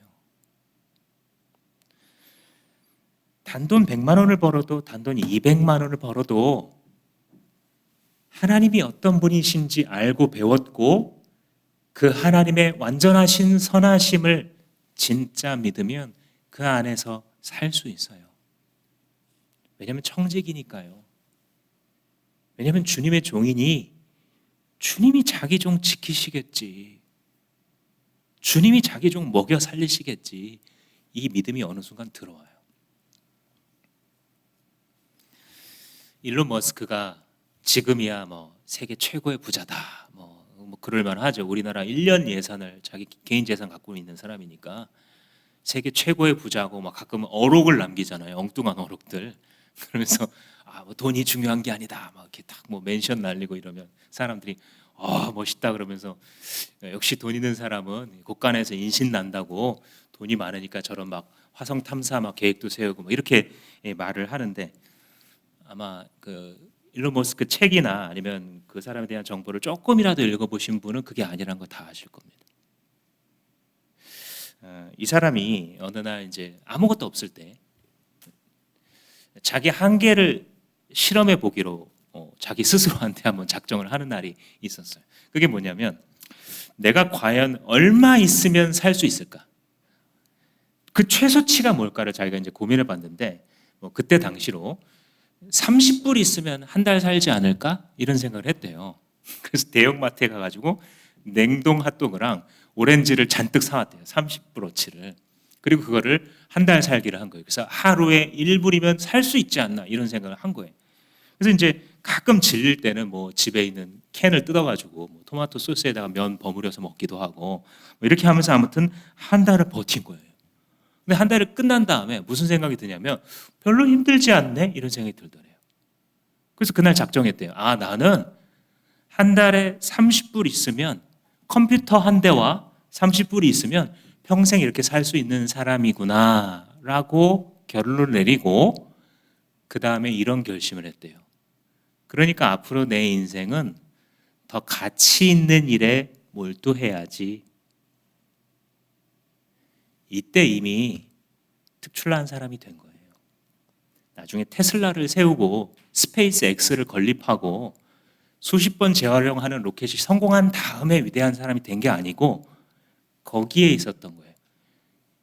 단돈 100만 원을 벌어도 단돈 200만 원을 벌어도 하나님이 어떤 분이신지 알고 배웠고 그 하나님의 완전하신 선하심을 진짜 믿으면 그 안에서 살 수 있어요. 왜냐하면 청직이니까요. 왜냐하면 주님의 종이니 주님이 자기 종 지키시겠지. 주님이 자기 종 먹여 살리시겠지. 이 믿음이 어느 순간 들어와요. 일론 머스크가 지금이야 세계 최고의 부자다. 그럴 만하죠. 우리나라 1년 예산을 자기 개인 재산 갖고 있는 사람이니까 세계 최고의 부자고 가끔 어록을 남기잖아요. 엉뚱한 어록들. 그러면서 돈이 중요한 게 아니다. 이렇게 딱 멘션 날리고 이러면 사람들이 멋있다 그러면서 역시 돈 있는 사람은 곳간에서 인신 난다고 돈이 많으니까 저런 화성 탐사 계획도 세우고 이렇게 말을 하는데 아마 그 일론 머스크 책이나 아니면 그 사람에 대한 정보를 조금이라도 읽어보신 분은 그게 아니라는 거 다 아실 겁니다. 이 사람이 어느 날 이제 아무것도 없을 때 자기 한계를 실험해 보기로 자기 스스로한테 한번 작정을 하는 날이 있었어요. 그게 뭐냐면 내가 과연 얼마 있으면 살 수 있을까? 그 최소치가 뭘까를 자기가 이제 고민해 봤는데 그때 당시로 30불 있으면 한 달 살지 않을까? 이런 생각을 했대요. 그래서 대형마트에 가가지고 냉동 핫도그랑 오렌지를 잔뜩 사왔대요. 30불어치를. 그리고 그거를 한 달 살기를 한 거예요. 그래서 하루에 1불이면 살 수 있지 않나 이런 생각을 한 거예요. 그래서 이제 가끔 질릴 때는 집에 있는 캔을 뜯어가지고 토마토 소스에다가 면 버무려서 먹기도 하고 이렇게 하면서 아무튼 한 달을 버틴 거예요. 근데 한 달이 끝난 다음에 무슨 생각이 드냐면 별로 힘들지 않네 이런 생각이 들더래요. 그래서 그날 작정했대요. 나는 한 달에 30불 있으면 컴퓨터 한 대와 30불이 있으면 평생 이렇게 살 수 있는 사람이구나 라고 결론을 내리고 그 다음에 이런 결심을 했대요. 그러니까 앞으로 내 인생은 더 가치 있는 일에 몰두해야지 이때 이미 특출난 사람이 된 거예요. 나중에 테슬라를 세우고 스페이스 X를 건립하고 수십 번 재활용하는 로켓이 성공한 다음에 위대한 사람이 된 게 아니고 거기에 있었던 거예요.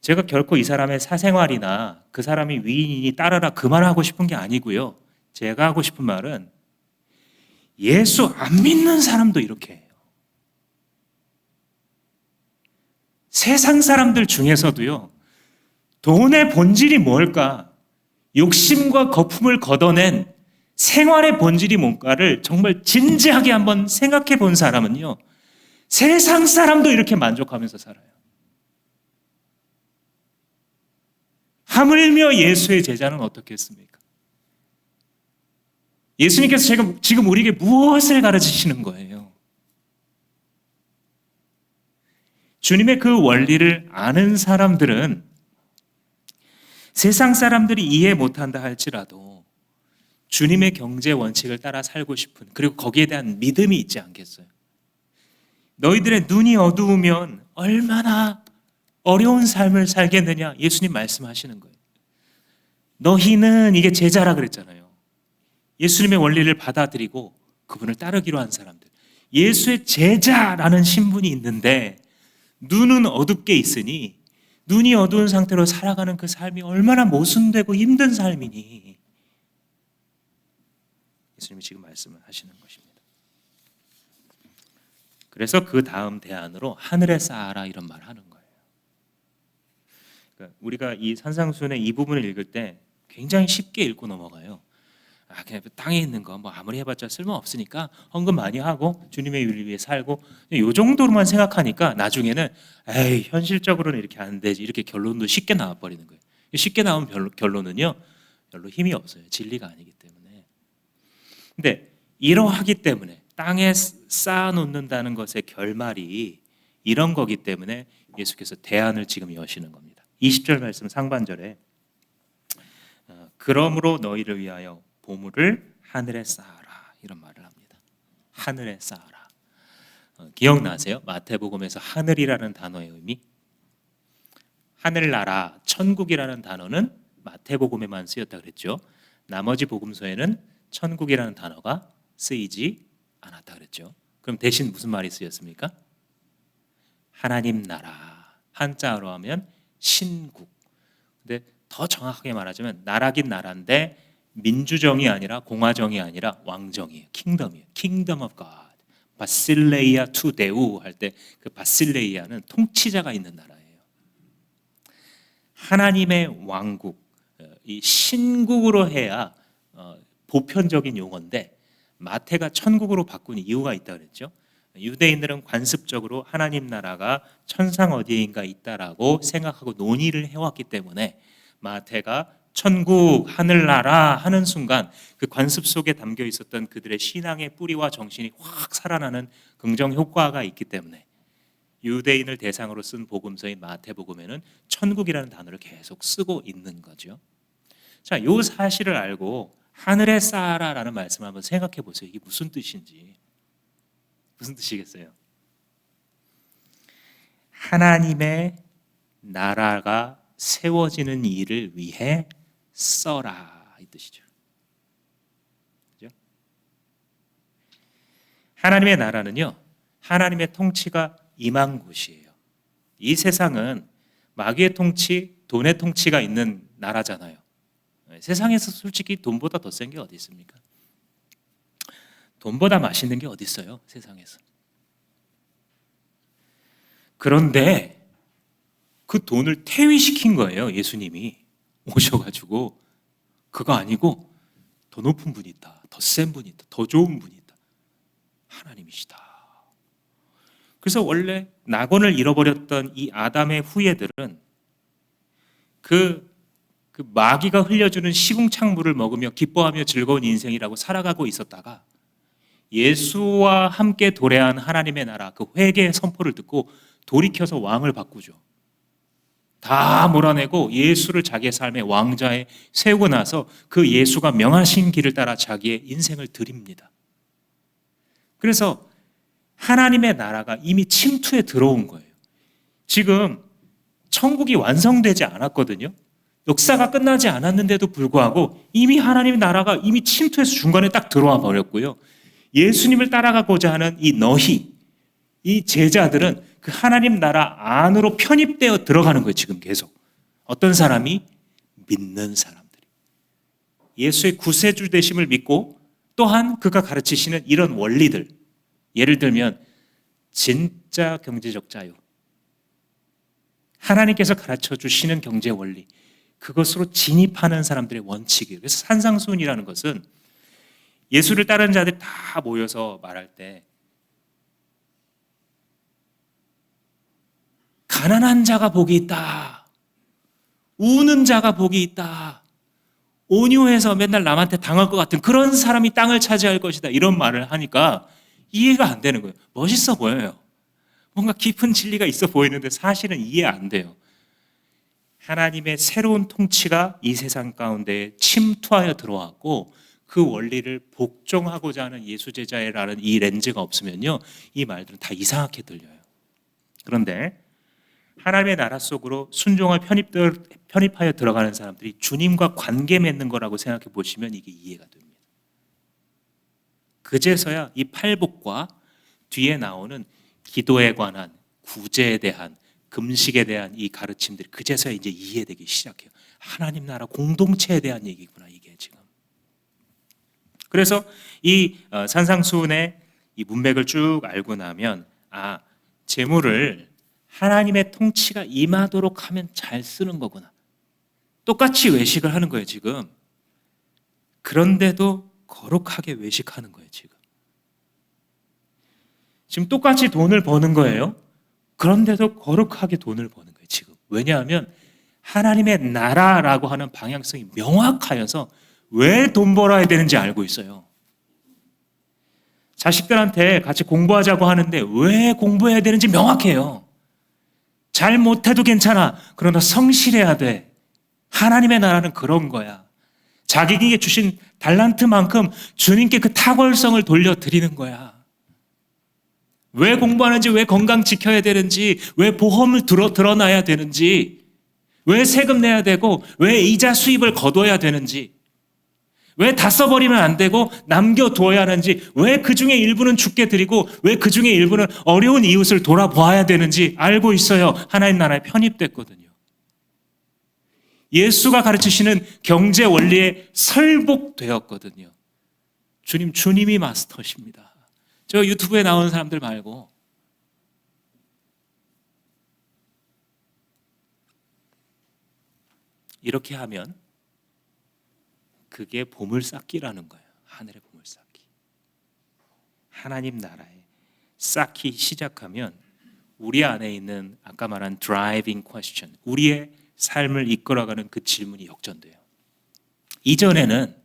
제가 결코 이 사람의 사생활이나 그 사람이 위인이니 따르라 그 말을 하고 싶은 게 아니고요. 제가 하고 싶은 말은 예수 안 믿는 사람도 이렇게 해요. 세상 사람들 중에서도요. 돈의 본질이 뭘까? 욕심과 거품을 걷어낸 생활의 본질이 뭔가를 정말 진지하게 한번 생각해 본 사람은요. 세상 사람도 이렇게 만족하면서 살아요. 하물며 예수의 제자는 어떻게 했습니까? 예수님께서 지금 우리에게 무엇을 가르치시는 거예요? 주님의 그 원리를 아는 사람들은 세상 사람들이 이해 못한다 할지라도 주님의 경제 원칙을 따라 살고 싶은, 그리고 거기에 대한 믿음이 있지 않겠어요? 너희들의 눈이 어두우면 얼마나 어려운 삶을 살겠느냐, 예수님 말씀하시는 거예요. 너희는, 이게 제자라 그랬잖아요. 예수님의 원리를 받아들이고 그분을 따르기로 한 사람들, 예수의 제자라는 신분이 있는데 눈은 어둡게 있으니, 눈이 어두운 상태로 살아가는 그 삶이 얼마나 모순되고 힘든 삶이니, 예수님이 지금 말씀을 하시는 것입니다. 그래서 그 다음 대안으로 하늘에 쌓아라 이런 말 하는 거예요. 그러니까 우리가 이 산상수훈의 이 부분을 읽을 때 굉장히 쉽게 읽고 넘어가요. 그냥 땅에 있는 거 뭐 아무리 해봤자 쓸모 없으니까 헌금 많이 하고 주님의 일 위해 살고, 이 정도로만 생각하니까 나중에는 에이 현실적으로는 이렇게 안 되지, 이렇게 결론도 쉽게 나와버리는 거예요. 쉽게 나온 결론은요 별로 힘이 없어요. 진리가 아니기 때문에. 근데 이러하기 때문에 땅에 쌓아놓는다는 것의 결말이 이런 거기 때문에 예수께서 대안을 지금 여시는 겁니다. 20절 말씀 상반절에 그러므로 너희를 위하여 보물을 하늘에 쌓아라 이런 말을 합니다. 하늘에 쌓아라. 기억나세요? 마태복음에서 하늘이라는 단어의 의미? 하늘나라, 천국이라는 단어는 마태복음에만 쓰였다 그랬죠. 나머지 복음서에는 천국이라는 단어가 쓰이지 않았다 그랬죠. 그럼 대신 무슨 말이 쓰였습니까? 하나님 나라, 한자어로 하면 신국. 근데 더 정확하게 말하자면 나라긴 나라인데 민주정이 아니라 공화정이 아니라 왕정이에요. 킹덤이에요. Kingdom of God. 바실레이아 투 데우 할 때 그 바실레이아는 통치자가 있는 나라예요. 하나님의 왕국, 이 신국으로 해야 보편적인 용어인데 마태가 천국으로 바꾼 이유가 있다 그랬죠. 유대인들은 관습적으로 하나님 나라가 천상 어디인가 있다라고 생각하고 논의를 해왔기 때문에 마태가 천국, 하늘나라 하는 순간 그 관습 속에 담겨 있었던 그들의 신앙의 뿌리와 정신이 확 살아나는 긍정 효과가 있기 때문에 유대인을 대상으로 쓴 복음서인 마태복음에는 천국이라는 단어를 계속 쓰고 있는 거죠. 자, 이 사실을 알고 하늘에 쌓아라라는 말씀을 한번 생각해 보세요. 이게 무슨 뜻인지. 무슨 뜻이겠어요? 하나님의 나라가 세워지는 일을 위해 써라 이 뜻이죠. 그죠? 하나님의 나라는요, 하나님의 통치가 임한 곳이에요. 이 세상은 마귀의 통치, 돈의 통치가 있는 나라잖아요. 세상에서 솔직히 돈보다 더 센 게 어디 있습니까? 돈보다 맛있는 게 어디 있어요? 세상에서. 그런데 그 돈을 퇴위시킨 거예요. 예수님이 오셔가지고. 그거 아니고 더 높은 분이 있다, 더 센 분이 있다, 더 좋은 분이 있다. 하나님이시다. 그래서 원래 낙원을 잃어버렸던 이 아담의 후예들은 그 마귀가 흘려주는 시궁창물을 먹으며 기뻐하며 즐거운 인생이라고 살아가고 있었다가 예수와 함께 도래한 하나님의 나라, 그 회개의 선포를 듣고 돌이켜서 왕을 바꾸죠. 다 몰아내고 예수를 자기의 삶의 왕자에 세우고 나서 그 예수가 명하신 길을 따라 자기의 인생을 드립니다. 그래서 하나님의 나라가 이미 침투에 들어온 거예요. 지금 천국이 완성되지 않았거든요. 역사가 끝나지 않았는데도 불구하고 이미 하나님의 나라가 이미 침투해서 중간에 딱 들어와 버렸고요. 예수님을 따라가고자 하는 이 너희, 이 제자들은 그 하나님 나라 안으로 편입되어 들어가는 거예요. 지금 계속. 어떤 사람이? 믿는 사람들이. 예수의 구세주 되심을 믿고 또한 그가 가르치시는 이런 원리들, 예를 들면 진짜 경제적 자유, 하나님께서 가르쳐 주시는 경제 원리, 그것으로 진입하는 사람들의 원칙이에요. 그래서 산상수훈이라는 것은 예수를 따르는 자들이 다 모여서 말할 때 가난한 자가 복이 있다, 우는 자가 복이 있다, 온유해서 맨날 남한테 당할 것 같은 그런 사람이 땅을 차지할 것이다, 이런 말을 하니까 이해가 안 되는 거예요. 멋있어 보여요. 뭔가 깊은 진리가 있어 보이는데 사실은 이해 안 돼요. 하나님의 새로운 통치가 이 세상 가운데 침투하여 들어왔고 그 원리를 복종하고자 하는 예수제자라는 이 렌즈가 없으면요, 이 말들은 다 이상하게 들려요. 그런데 하나님의 나라 속으로 순종할 편입하여 들어가는 사람들이 주님과 관계 맺는 거라고 생각해 보시면 이게 이해가 됩니다. 그제서야 이 팔복과 뒤에 나오는 기도에 관한, 구제에 대한, 금식에 대한 이 가르침들이 그제서야 이제 이해되기 시작해요. 하나님 나라 공동체에 대한 얘기구나, 이게 지금. 그래서 이 산상수훈의 이 문맥을 쭉 알고 나면, 재물을 하나님의 통치가 임하도록 하면 잘 쓰는 거구나. 똑같이 외식을 하는 거예요, 지금. 그런데도 거룩하게 외식하는 거예요, 지금. 지금 똑같이 돈을 버는 거예요. 그런데도 거룩하게 돈을 버는 거예요, 지금. 왜냐하면 하나님의 나라라고 하는 방향성이 명확하여서 왜 돈 벌어야 되는지 알고 있어요. 자식들한테 같이 공부하자고 하는데 왜 공부해야 되는지 명확해요. 잘 못해도 괜찮아. 그러나 성실해야 돼. 하나님의 나라는 그런 거야. 자기에게 주신 달란트만큼 주님께 그 탁월성을 돌려드리는 거야. 왜 공부하는지, 왜 건강 지켜야 되는지, 왜 보험을 들어놔야 되는지, 왜 세금 내야 되고, 왜 이자 수입을 거둬야 되는지, 왜 다 써버리면 안 되고 남겨두어야 하는지, 왜 그 중에 일부는 죽게 드리고 왜 그 중에 일부는 어려운 이웃을 돌아보아야 되는지 알고 있어요. 하나님 나라에 편입됐거든요. 예수가 가르치시는 경제 원리에 설복되었거든요. 주님이 마스터십니다. 저 유튜브에 나오는 사람들 말고. 이렇게 하면 그게 보물쌓기라는 거예요. 하늘의 보물쌓기. 하나님 나라에 쌓기 시작하면 우리 안에 있는 아까 말한 driving question, 우리의 삶을 이끌어가는 그 질문이 역전돼요. 이전에는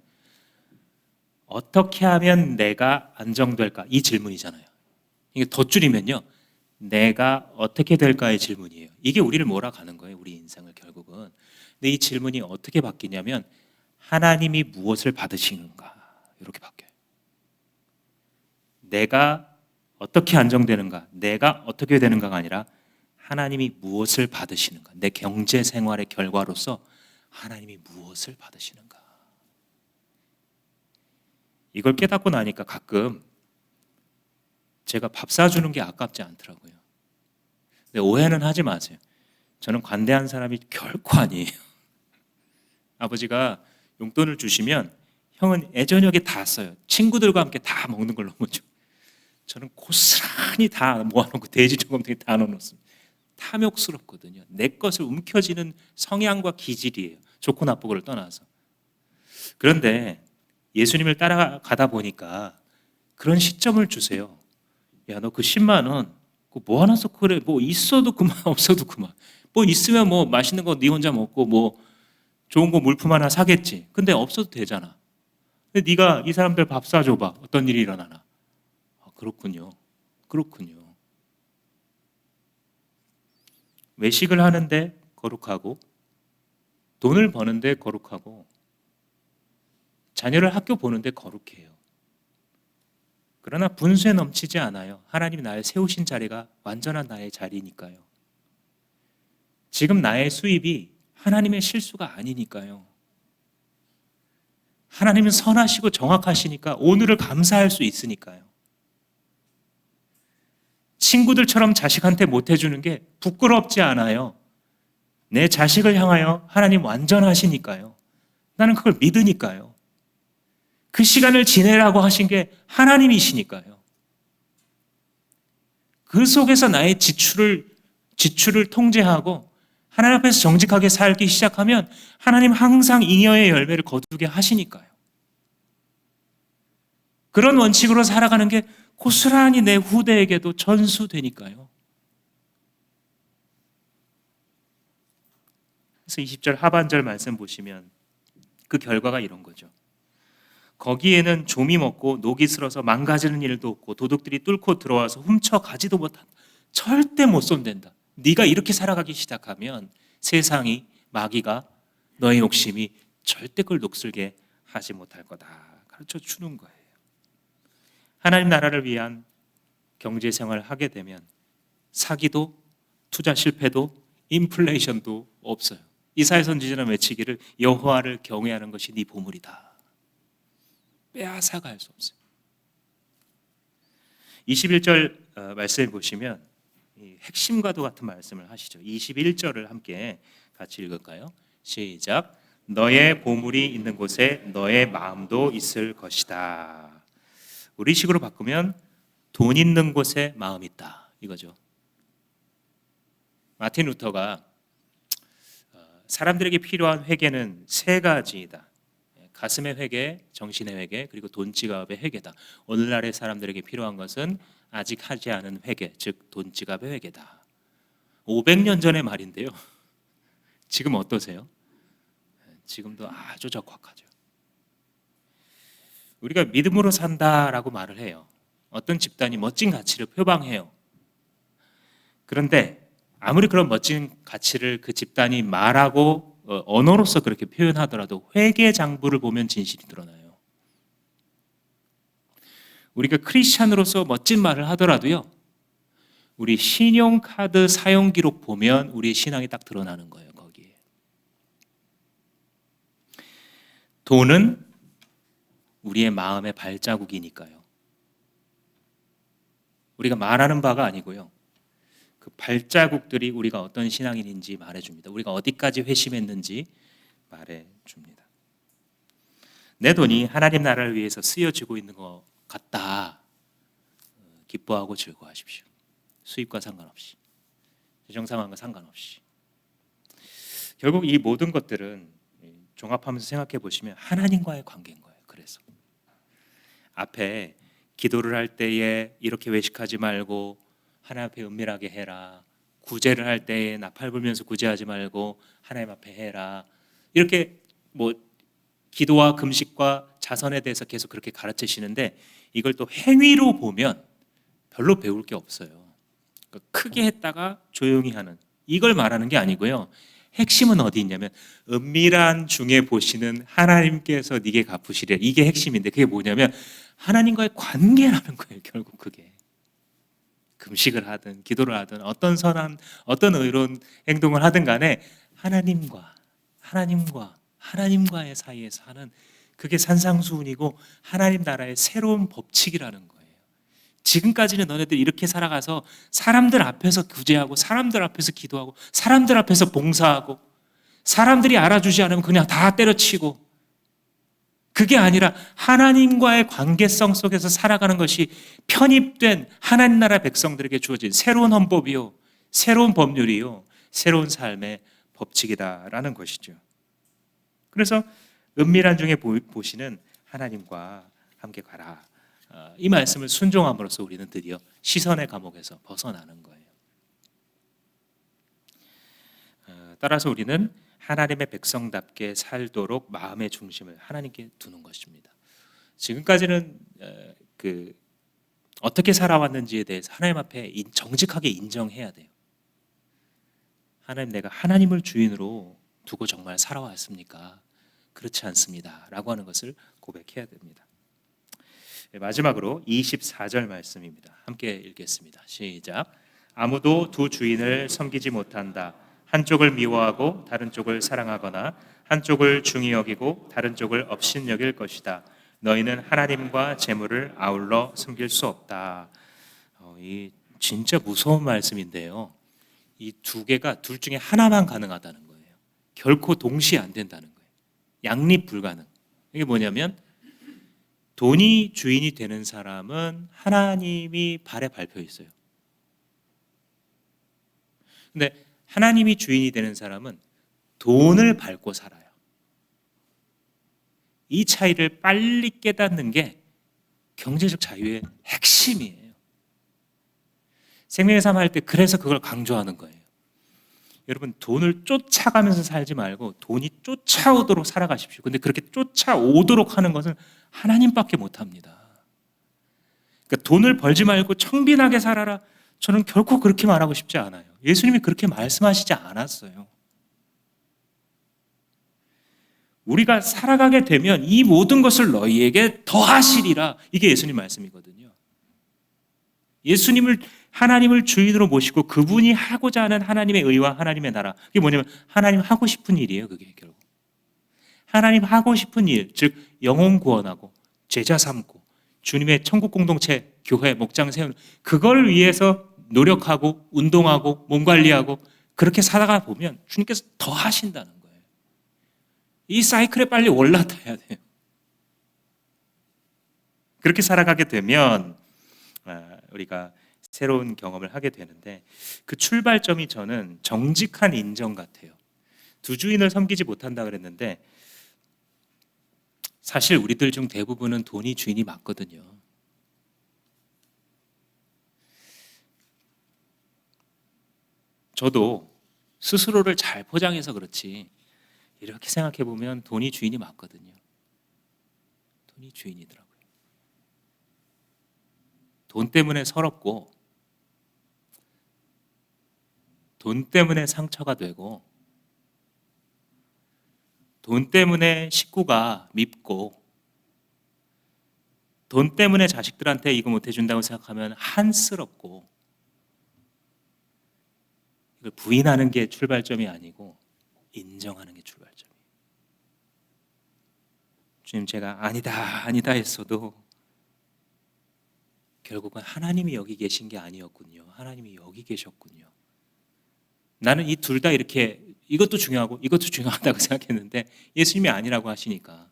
어떻게 하면 내가 안정될까? 이 질문이잖아요. 이게 더 줄이면요, 내가 어떻게 될까의 질문이에요. 이게 우리를 몰아가는 거예요, 우리 인생을 결국은. 근데 이 질문이 어떻게 바뀌냐면 하나님이 무엇을 받으시는가, 이렇게 바뀌어요. 내가 어떻게 안정되는가, 내가 어떻게 되는가가 아니라 하나님이 무엇을 받으시는가, 내 경제 생활의 결과로서 하나님이 무엇을 받으시는가. 이걸 깨닫고 나니까 가끔 제가 밥 사주는 게 아깝지 않더라고요. 근데 오해는 하지 마세요. 저는 관대한 사람이 결코 아니에요. 아버지가 용돈을 주시면 형은 애저녁에 다 써요. 친구들과 함께 다 먹는 걸 너무 좋아요. 저는 고스란히 다 모아놓고 돼지 저금통에 다 넣어놓습니다. 탐욕스럽거든요. 내 것을 움켜쥐는 성향과 기질이에요. 좋고 나쁘고를 떠나서. 그런데 예수님을 따라가다 보니까 그런 시점을 주세요. 야, 너 그 10만 원 그거 뭐 하나 써? 그래, 뭐 있어도 그만, 없어도 그만. 뭐 있으면 뭐 맛있는 거 네 혼자 먹고 뭐 좋은 거 물품 하나 사겠지. 근데 없어도 되잖아. 근데 네가 이 사람들 밥 사줘봐. 어떤 일이 일어나나. 그렇군요. 외식을 하는데 거룩하고, 돈을 버는데 거룩하고, 자녀를 학교 보는데 거룩해요. 그러나 분수에 넘치지 않아요. 하나님이 나를 세우신 자리가 완전한 나의 자리니까요. 지금 나의 수입이 하나님의 실수가 아니니까요. 하나님은 선하시고 정확하시니까 오늘을 감사할 수 있으니까요. 친구들처럼 자식한테 못해주는 게 부끄럽지 않아요. 내 자식을 향하여 하나님 완전하시니까요. 나는 그걸 믿으니까요. 그 시간을 지내라고 하신 게 하나님이시니까요. 그 속에서 나의 지출을 통제하고 하나님 앞에서 정직하게 살기 시작하면 하나님 항상 잉여의 열매를 거두게 하시니까요. 그런 원칙으로 살아가는 게 고스란히 내 후대에게도 전수되니까요. 그래서 20절 하반절 말씀 보시면 그 결과가 이런 거죠. 거기에는 좀이 먹고 녹이 슬어서 망가지는 일도 없고 도둑들이 뚫고 들어와서 훔쳐가지도 못한다. 절대 못 손댄다. 네가 이렇게 살아가기 시작하면 세상이, 마귀가, 너의 욕심이 절대 그걸 녹슬게 하지 못할 거다. 가르쳐 주는 거예요. 하나님 나라를 위한 경제생활을 하게 되면 사기도, 투자 실패도, 인플레이션도 없어요. 이사야 선지자는 외치기를 여호와를 경외하는 것이 네 보물이다. 빼앗아갈 수 없어요. 21절 말씀을 보시면 핵심과도 같은 말씀을 하시죠. 21절을 함께 같이 읽을까요? 시작. 너의 보물이 있는 곳에 너의 마음도 있을 것이다. 우리식으로 바꾸면 돈 있는 곳에 마음 있다 이거죠. 마틴 루터가 사람들에게 필요한 회개는 세 가지이다. 가슴의 회개, 정신의 회개, 그리고 돈 지갑의 회개다. 오늘날의 사람들에게 필요한 것은 아직 하지 않은 회개, 즉 돈 지갑의 회개다. 500년 전의 말인데요. 지금 어떠세요? 지금도 아주 적확하죠. 우리가 믿음으로 산다라고 말을 해요. 어떤 집단이 멋진 가치를 표방해요. 그런데 아무리 그런 멋진 가치를 그 집단이 말하고 언어로서 그렇게 표현하더라도 회개 장부를 보면 진실이 드러나요. 우리가 크리스찬으로서 멋진 말을 하더라도요, 우리 신용카드 사용 기록 보면 우리의 신앙이 딱 드러나는 거예요. 거기에 돈은 우리의 마음의 발자국이니까요. 우리가 말하는 바가 아니고요, 그 발자국들이 우리가 어떤 신앙인인지 말해줍니다. 우리가 어디까지 회심했는지 말해줍니다. 내 돈이 하나님 나라를 위해서 쓰여지고 있는 것 같다. 기뻐하고 즐거워하십시오. 수입과 상관없이, 재정 상황과 상관없이. 결국 이 모든 것들은 종합하면서 생각해 보시면 하나님과의 관계인 거예요. 그래서 앞에 기도를 할 때에 이렇게 외식하지 말고 하나님 앞에 은밀하게 해라. 구제를 할 때에 나팔 불면서 구제하지 말고 하나님 앞에 해라. 이렇게 기도와 금식과 자선에 대해서 계속 그렇게 가르치시는데 이걸 또 행위로 보면 별로 배울 게 없어요. 그러니까 크게 했다가 조용히 하는 이걸 말하는 게 아니고요. 핵심은 어디 있냐면 은밀한 중에 보시는 하나님께서 네게 갚으시리라. 이게 핵심인데 그게 뭐냐면 하나님과의 관계라는 거예요. 결국 그게. 금식을 하든 기도를 하든 어떤 선한 어떤 의로운 행동을 하든 간에 하나님과의 사이에서 하는 그게 산상수훈이고 하나님 나라의 새로운 법칙이라는 거예요. 지금까지는 너네들 이렇게 살아가서 사람들 앞에서 구제하고 사람들 앞에서 기도하고 사람들 앞에서 봉사하고 사람들이 알아주지 않으면 그냥 다 때려치고 그게 아니라 하나님과의 관계성 속에서 살아가는 것이 편입된 하나님 나라 백성들에게 주어진 새로운 헌법이요, 새로운 법률이요, 새로운 삶의 법칙이다라는 것이죠. 그래서 은밀한 중에 보시는 하나님과 함께 가라. 이 말씀을 순종함으로써 우리는 드디어 시선의 감옥에서 벗어나는 거예요. 따라서 우리는 하나님의 백성답게 살도록 마음의 중심을 하나님께 두는 것입니다. 지금까지는 어떻게 살아왔는지에 대해서 하나님 앞에 정직하게 인정해야 돼요. 하나님, 내가 하나님을 주인으로 두고 정말 살아왔습니까? 그렇지 않습니다. 라고 하는 것을 고백해야 됩니다. 마지막으로 24절 말씀입니다. 함께 읽겠습니다. 시작. 아무도 두 주인을 섬기지 못한다. 한쪽을 미워하고 다른 쪽을 사랑하거나 한쪽을 중히 여기고 다른 쪽을 업신여길 것이다. 너희는 하나님과 재물을 아울러 섬길 수 없다. 이 진짜 무서운 말씀인데요. 이 두 개가 둘 중에 하나만 가능하다는 거예요. 결코 동시에 안 된다는 거예요. 양립 불가능. 이게 뭐냐면 돈이 주인이 되는 사람은 하나님이 발에 밟혀 있어요. 근데 하나님이 주인이 되는 사람은 돈을 밟고 살아요. 이 차이를 빨리 깨닫는 게 경제적 자유의 핵심이에요. 생명의 삶 할 때 그래서 그걸 강조하는 거예요. 여러분, 돈을 쫓아가면서 살지 말고 돈이 쫓아오도록 살아가십시오. 근데 그렇게 쫓아오도록 하는 것은 하나님밖에 못합니다. 그러니까 돈을 벌지 말고 청빈하게 살아라. 저는 결코 그렇게 말하고 싶지 않아요. 예수님이 그렇게 말씀하시지 않았어요. 우리가 살아가게 되면 이 모든 것을 너희에게 더하시리라. 이게 예수님 말씀이거든요. 예수님을 하나님을 주인으로 모시고 그분이 하고자 하는 하나님의 의와 하나님의 나라. 그게 뭐냐면 하나님 하고 싶은 일이에요. 그게 결국 하나님 하고 싶은 일, 즉 영혼 구원하고 제자 삼고 주님의 천국 공동체, 교회, 목장 세우는 그걸 위해서 노력하고 운동하고 몸 관리하고 그렇게 살아가 보면 주님께서 더 하신다는 거예요. 이 사이클에 빨리 올라타야 돼요. 그렇게 살아가게 되면 우리가 새로운 경험을 하게 되는데 그 출발점이 저는 정직한 인정 같아요. 두 주인을 섬기지 못한다 그랬는데 사실 우리들 중 대부분은 돈이 주인이 맞거든요. 저도 스스로를 잘 포장해서 그렇지 이렇게 생각해 보면 돈이 주인이 맞거든요. 돈이 주인이더라고요. 돈 때문에 서럽고 돈 때문에 상처가 되고 돈 때문에 식구가 밉고 돈 때문에 자식들한테 이거 못 해준다고 생각하면 한스럽고 이걸 부인하는 게 출발점이 아니고 인정하는 게 출발점이에요. 주님, 제가 아니다 했어도 결국은 하나님이 여기 계신 게 아니었군요. 하나님이 여기 계셨군요. 나는 이 둘 다 이렇게 이것도 중요하고 이것도 중요하다고 생각했는데 예수님이 아니라고 하시니까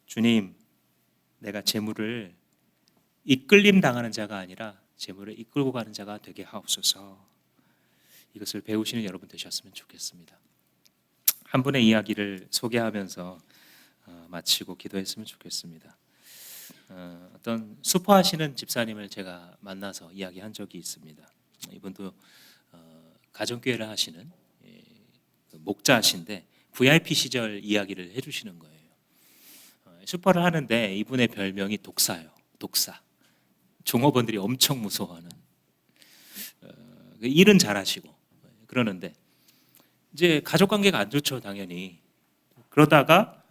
주님, 내가 재물을 이끌림 당하는 자가 아니라 재물을 이끌고 가는 자가 되게 하옵소서. 이것을 배우시는 여러분 되셨으면 좋겠습니다. 한 분의 이야기를 소개하면서 마치고 기도했으면 좋겠습니다. 어떤 수포하시는 집사님을 제가 만나서 이야기한 적이 있습니다. 이분도 가정교회를 하시는 목자신데 VIP 시절 이야기를 해주시는 거예요. 슈퍼를 하는데 이분의 별명이 독사예요. 독사. 종업원들이 엄청 무서워하는. 일은 잘하시고 그러는데 이제 가족관계가 안 좋죠, 당연히. 그러다가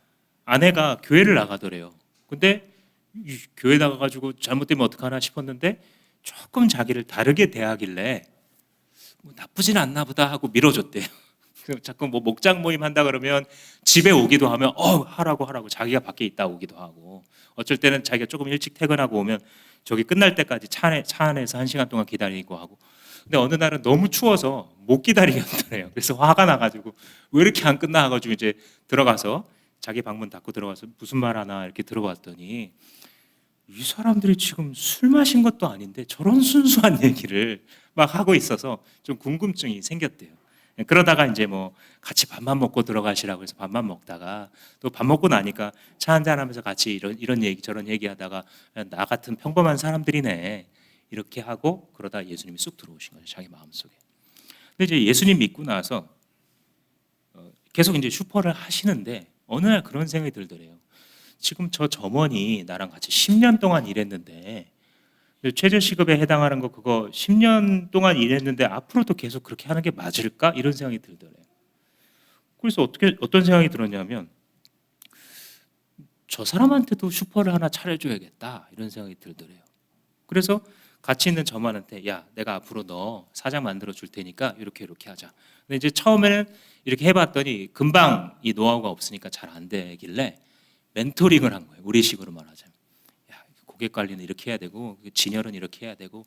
아내가 교회를 나가더래요. 근데 교회 나가가지고 잘못되면 어떡하나 싶었는데 조금 자기를 다르게 대하길래 뭐 나쁘진 않나 보다 하고 밀어줬대요. 자꾸 뭐 목장 모임 한다 그러면 집에 오기도 하면 하라고 자기가 밖에 있다 오기도 하고 어쩔 때는 자기가 조금 일찍 퇴근하고 오면 저기 끝날 때까지 차 안에서 1시간 동안 기다리고 하고. 근데 어느 날은 너무 추워서 못 기다리겠더래요. 그래서 화가 나가지고 왜 이렇게 안 끝나 가지고 이제 들어가서 자기 방문 닫고 들어가서 무슨 말 하나 이렇게 들어봤더니 이 사람들이 지금 술 마신 것도 아닌데 저런 순수한 얘기를 막 하고 있어서 좀 궁금증이 생겼대요. 그러다가 이제 뭐 같이 밥만 먹고 들어가시라고 해서 밥만 먹다가 또 밥 먹고 나니까 차 한잔 하면서 같이 이런 얘기 저런 얘기하다가 나 같은 평범한 사람들이네 이렇게 하고 그러다 예수님이 쑥 들어오신 거죠, 자기 마음속에. 근데 이제 예수님 믿고 나서 계속 이제 슈퍼를 하시는데 어느 날 그런 생각이 들더래요. 지금 저 점원이 나랑 같이 10년 동안 일했는데 최저시급에 해당하는 거 그거 10년 동안 일했는데 앞으로도 계속 그렇게 하는 게 맞을까? 이런 생각이 들더래요. 그래서 어떤 생각이 들었냐면 저 사람한테도 슈퍼를 하나 차려줘야겠다 이런 생각이 들더래요. 그래서 같이 있는 저만한테 야, 내가 앞으로 너 사장 만들어 줄 테니까 이렇게 하자. 근데 이제 처음에는 이렇게 해봤더니 금방 이 노하우가 없으니까 잘 안 되길래 멘토링을 한 거예요. 우리식으로 말하자면. 야, 고객 관리는 이렇게 해야 되고 진열은 이렇게 해야 되고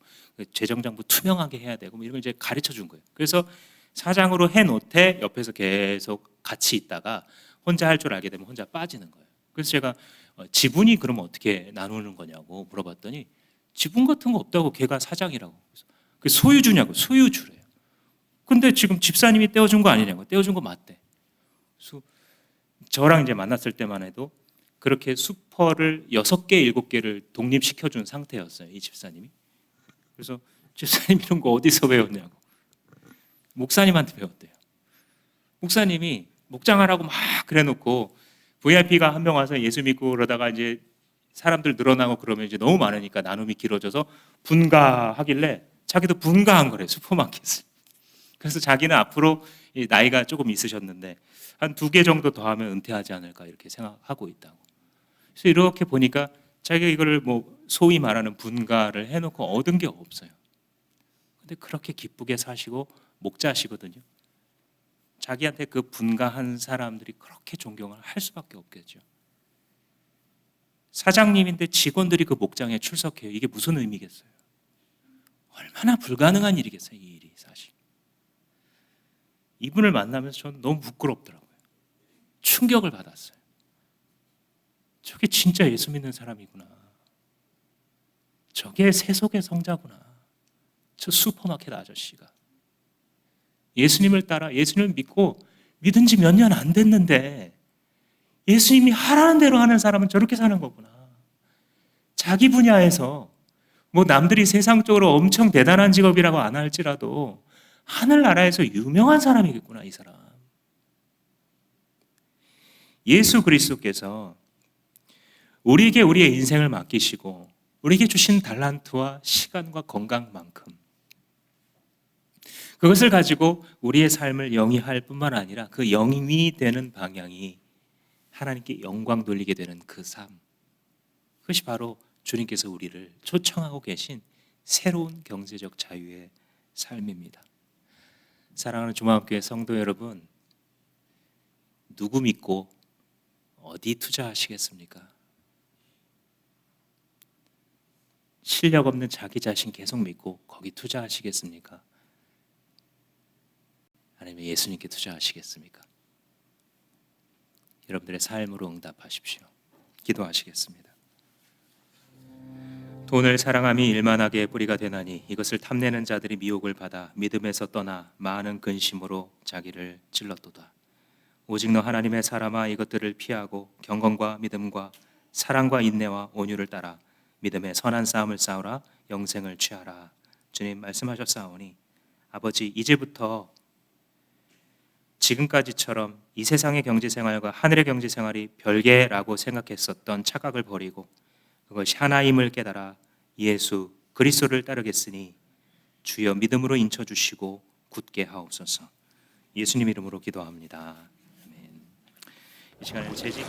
재정장부 투명하게 해야 되고 이런 걸 이제 가르쳐 준 거예요. 그래서 사장으로 해놓되 옆에서 계속 같이 있다가 혼자 할 줄 알게 되면 혼자 빠지는 거예요. 그래서 제가 지분이 그러면 어떻게 나누는 거냐고 물어봤더니 지분 같은 거 없다고, 걔가 사장이라고. 그래서 그 소유주냐고. 소유주래요. 근데 지금 집사님이 떼어준 거 아니냐고. 떼어준 거 맞대. 그래서 저랑 이제 만났을 때만 해도 그렇게 수퍼를 6개, 7개를 독립시켜준 상태였어요, 이 집사님이. 그래서 집사님 이런 거 어디서 배웠냐고. 목사님한테 배웠대요. 목사님이 목장하라고 막 그래놓고 VIP가 한 명 와서 예수 믿고 그러다가 이제 사람들 늘어나고 그러면 이제 너무 많으니까 나눔이 길어져서 분가하길래 자기도 분가한 거래, 슈퍼마켓을. 그래서 자기는 앞으로 나이가 조금 있으셨는데 한 2개 정도 더 하면 은퇴하지 않을까 이렇게 생각하고 있다고. 그래서 이렇게 보니까 자기가 이거를 뭐 소위 말하는 분가를 해놓고 얻은 게 없어요. 근데 그렇게 기쁘게 사시고 목자시거든요. 자기한테 그 분가한 사람들이 그렇게 존경을 할 수밖에 없겠죠. 사장님인데 직원들이 그 목장에 출석해요. 이게 무슨 의미겠어요? 얼마나 불가능한 일이겠어요, 이 일이 사실. 이분을 만나면서 저는 너무 부끄럽더라고요. 충격을 받았어요. 저게 진짜 예수 믿는 사람이구나. 저게 세속의 성자구나. 저 슈퍼마켓 아저씨가. 예수님을 따라 예수님을 믿고 믿은 지 몇 년 안 됐는데 예수님이 하라는 대로 하는 사람은 저렇게 사는 거구나. 자기 분야에서 뭐 남들이 세상적으로 엄청 대단한 직업이라고 안 할지라도 하늘나라에서 유명한 사람이겠구나, 이 사람. 예수 그리스도께서 우리에게 우리의 인생을 맡기시고 우리에게 주신 달란트와 시간과 건강만큼 그것을 가지고 우리의 삶을 영위할 뿐만 아니라 그 영위 되는 방향이 하나님께 영광 돌리게 되는 그 삶, 그것이 바로 주님께서 우리를 초청하고 계신 새로운 경제적 자유의 삶입니다. 사랑하는 주마음교회 성도 여러분, 누구 믿고 어디 투자하시겠습니까? 실력 없는 자기 자신 계속 믿고 거기 투자하시겠습니까? 아니면 예수님께 투자하시겠습니까? 여러분들의 삶으로 응답하십시오. 기도하시겠습니다. 돈을 사랑함이 일만하게 뿌리가 되나니 이것을 탐내는 자들이 미혹을 받아 믿음에서 떠나 많은 근심으로 자기를 찔렀도다. 오직 너 하나님의 사람아 이것들을 피하고 경건과 믿음과 사랑과 인내와 온유를 따라 믿음의 선한 싸움을 싸우라. 영생을 취하라. 주님 말씀하셨사오니 아버지, 이제부터 지금까지처럼 이 세상의 경제생활과 하늘의 경제생활이 별개라고 생각했었던 착각을 버리고 그것이 하나임을 깨달아 예수 그리스도를 따르겠으니 주여 믿음으로 인쳐주시고 굳게 하옵소서. 예수님 이름으로 기도합니다. 아멘. 이 시간에 재직